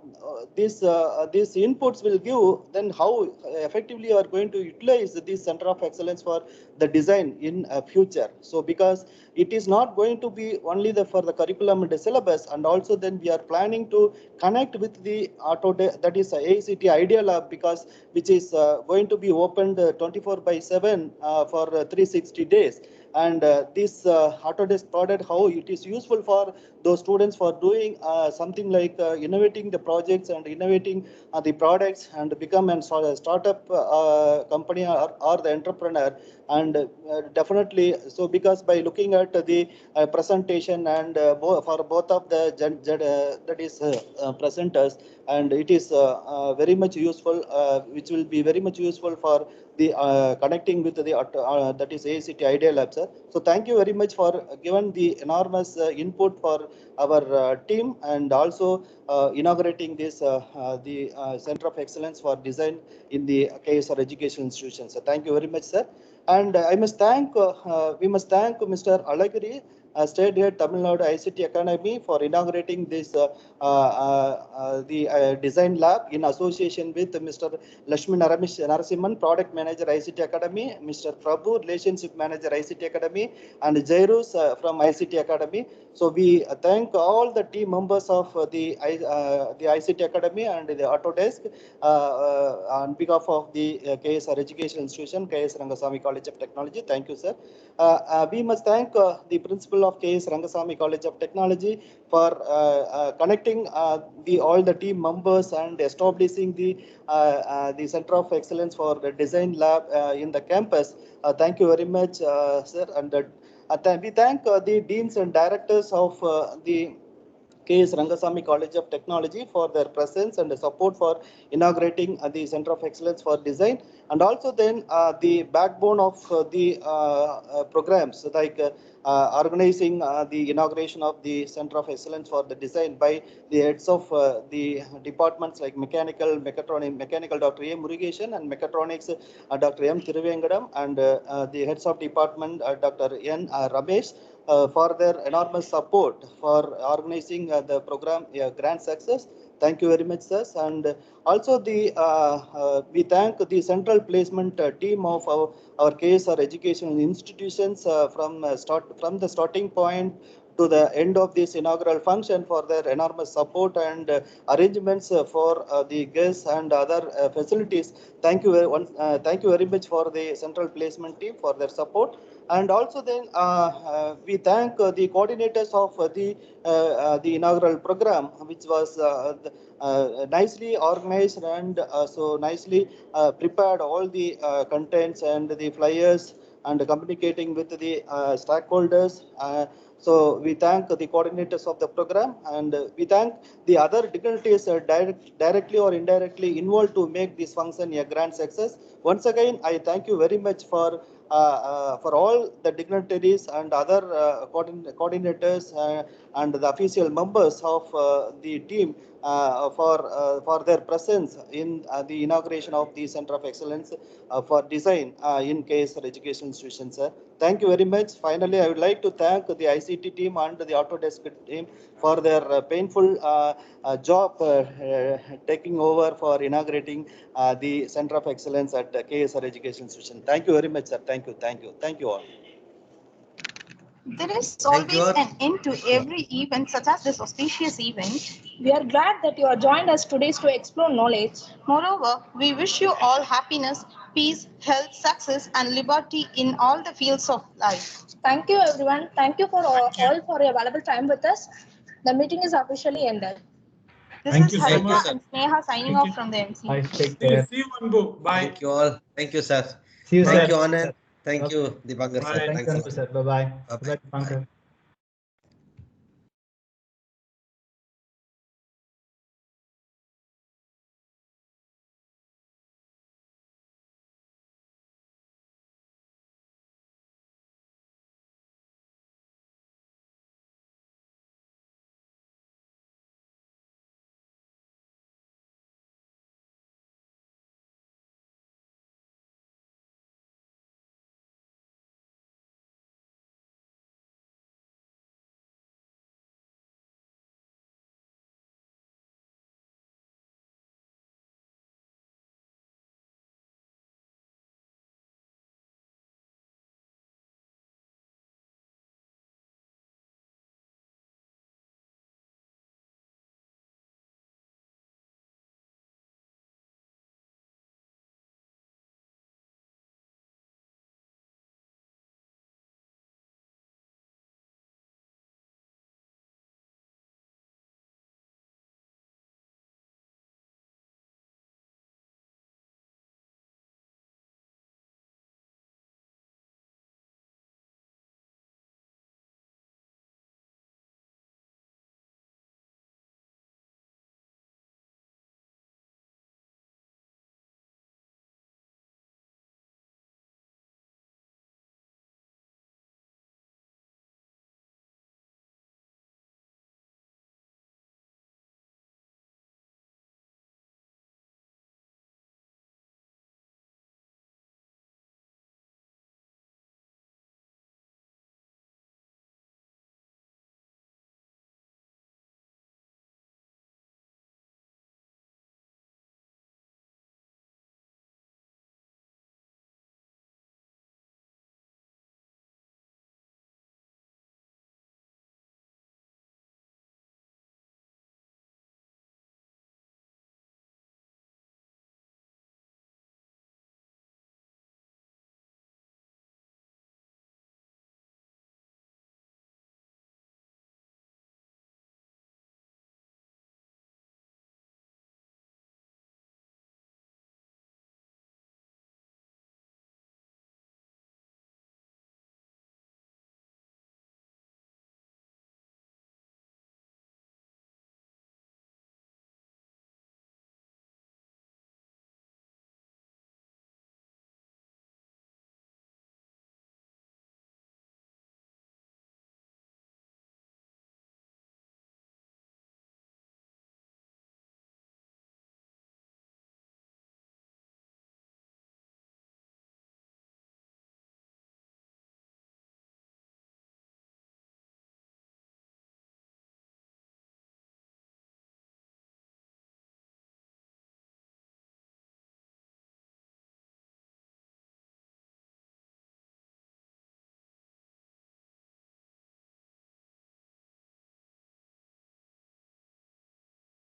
these inputs will give then how effectively you are going to utilize this Center of Excellence for the design in future. So because it is not going to be only for the curriculum and the syllabus, and also then we are planning to connect with the Autodesk, that is AICT Idea Lab, because which is going to be opened 24/7 for 360 days. and this Autodesk product, how it is useful for those students for doing something like innovating the projects and innovating the products and become a startup company or the entrepreneur. And definitely, so because by looking at the presentation and for both of the that is presenters, and it is very much useful, which will be very much useful for the connecting with the that is AICT Idea Lab, sir. So thank you very much for given the enormous input for our team, and also inaugurating this the Center of Excellence for Design in the KSR Education Institution. So thank you very much, sir. And I must thank we must thank Mr. Alagiri, State Head Tamil Nadu ICT Academy, for inaugurating this the design lab in association with Mr. Lakshmi Narasimhan, Product Manager ICT Academy, Mr. Prabhu, Relationship Manager ICT Academy, and Jairus from ICT Academy. So we thank all the team members of the ICT Academy and the Autodesk on behalf of the KSR Education Institution, KS Rangasamy College of Technology. Thank you, sir. We must thank the principal of KS Rangasamy College of Technology for connecting all the team members and establishing the Center of Excellence for the Design Lab in the campus. Thank you very much, sir. And we thank the deans and directors of the KS Rangasamy College of Technology for their presence and support for inaugurating the Center of Excellence for Design, and also then the backbone of the programs like organizing the inauguration of the Center of Excellence for the Design by the heads of the departments like mechanical, Dr. A. Murugesan, and mechatronics, Dr. M. Thiruvengadam, and the heads of department, Dr. N. Ramesh, for their enormous support for organizing the program grand success. Thank you very much, sir. And also the we thank the central placement team of our KSR educational institutions from the starting point to the end of this inaugural function for their enormous support and arrangements for the guests and other facilities. Thank you very much for the central placement team for their support. And also then we thank the coordinators of the inaugural program, which was nicely organized and so nicely prepared all the contents and the flyers and communicating with the stakeholders. So we thank the coordinators of the program, and we thank the other dignitaries directly or indirectly involved to make this function a grand success. Once again, I thank you very much for all the dignitaries and other coordinators and the official members of the team for their presence in the inauguration of the Center of Excellence for Design in KSR Education Institution, sir. Thank you very much. Finally, I would like to thank the ICT team and the Autodesk team for their painful job taking over for inaugurating the Center of Excellence at KSR Education Institution. Thank you very much, sir. Thank you. Thank you. Thank you all. There is always an end to every event, such as this auspicious event. We are glad that you have joined us today to explore knowledge. Moreover, we wish you all happiness, peace, health, success, and liberty in all the fields of life. Thank you, everyone. Thank you for all for your valuable time with us. The meeting is officially ended. This Thank is you so Harika much. and Sneha signing off from the MC. Bye. Take care. See you, Anbu. Bye. Thank you all. Thank you, sir. See you, Thank sir. you, Anand. Thank you, Dipankar, sir. Bye. Thanks a lot. Thank you, sir. Bye-bye. Bye-bye. Bye-bye, Dipankar.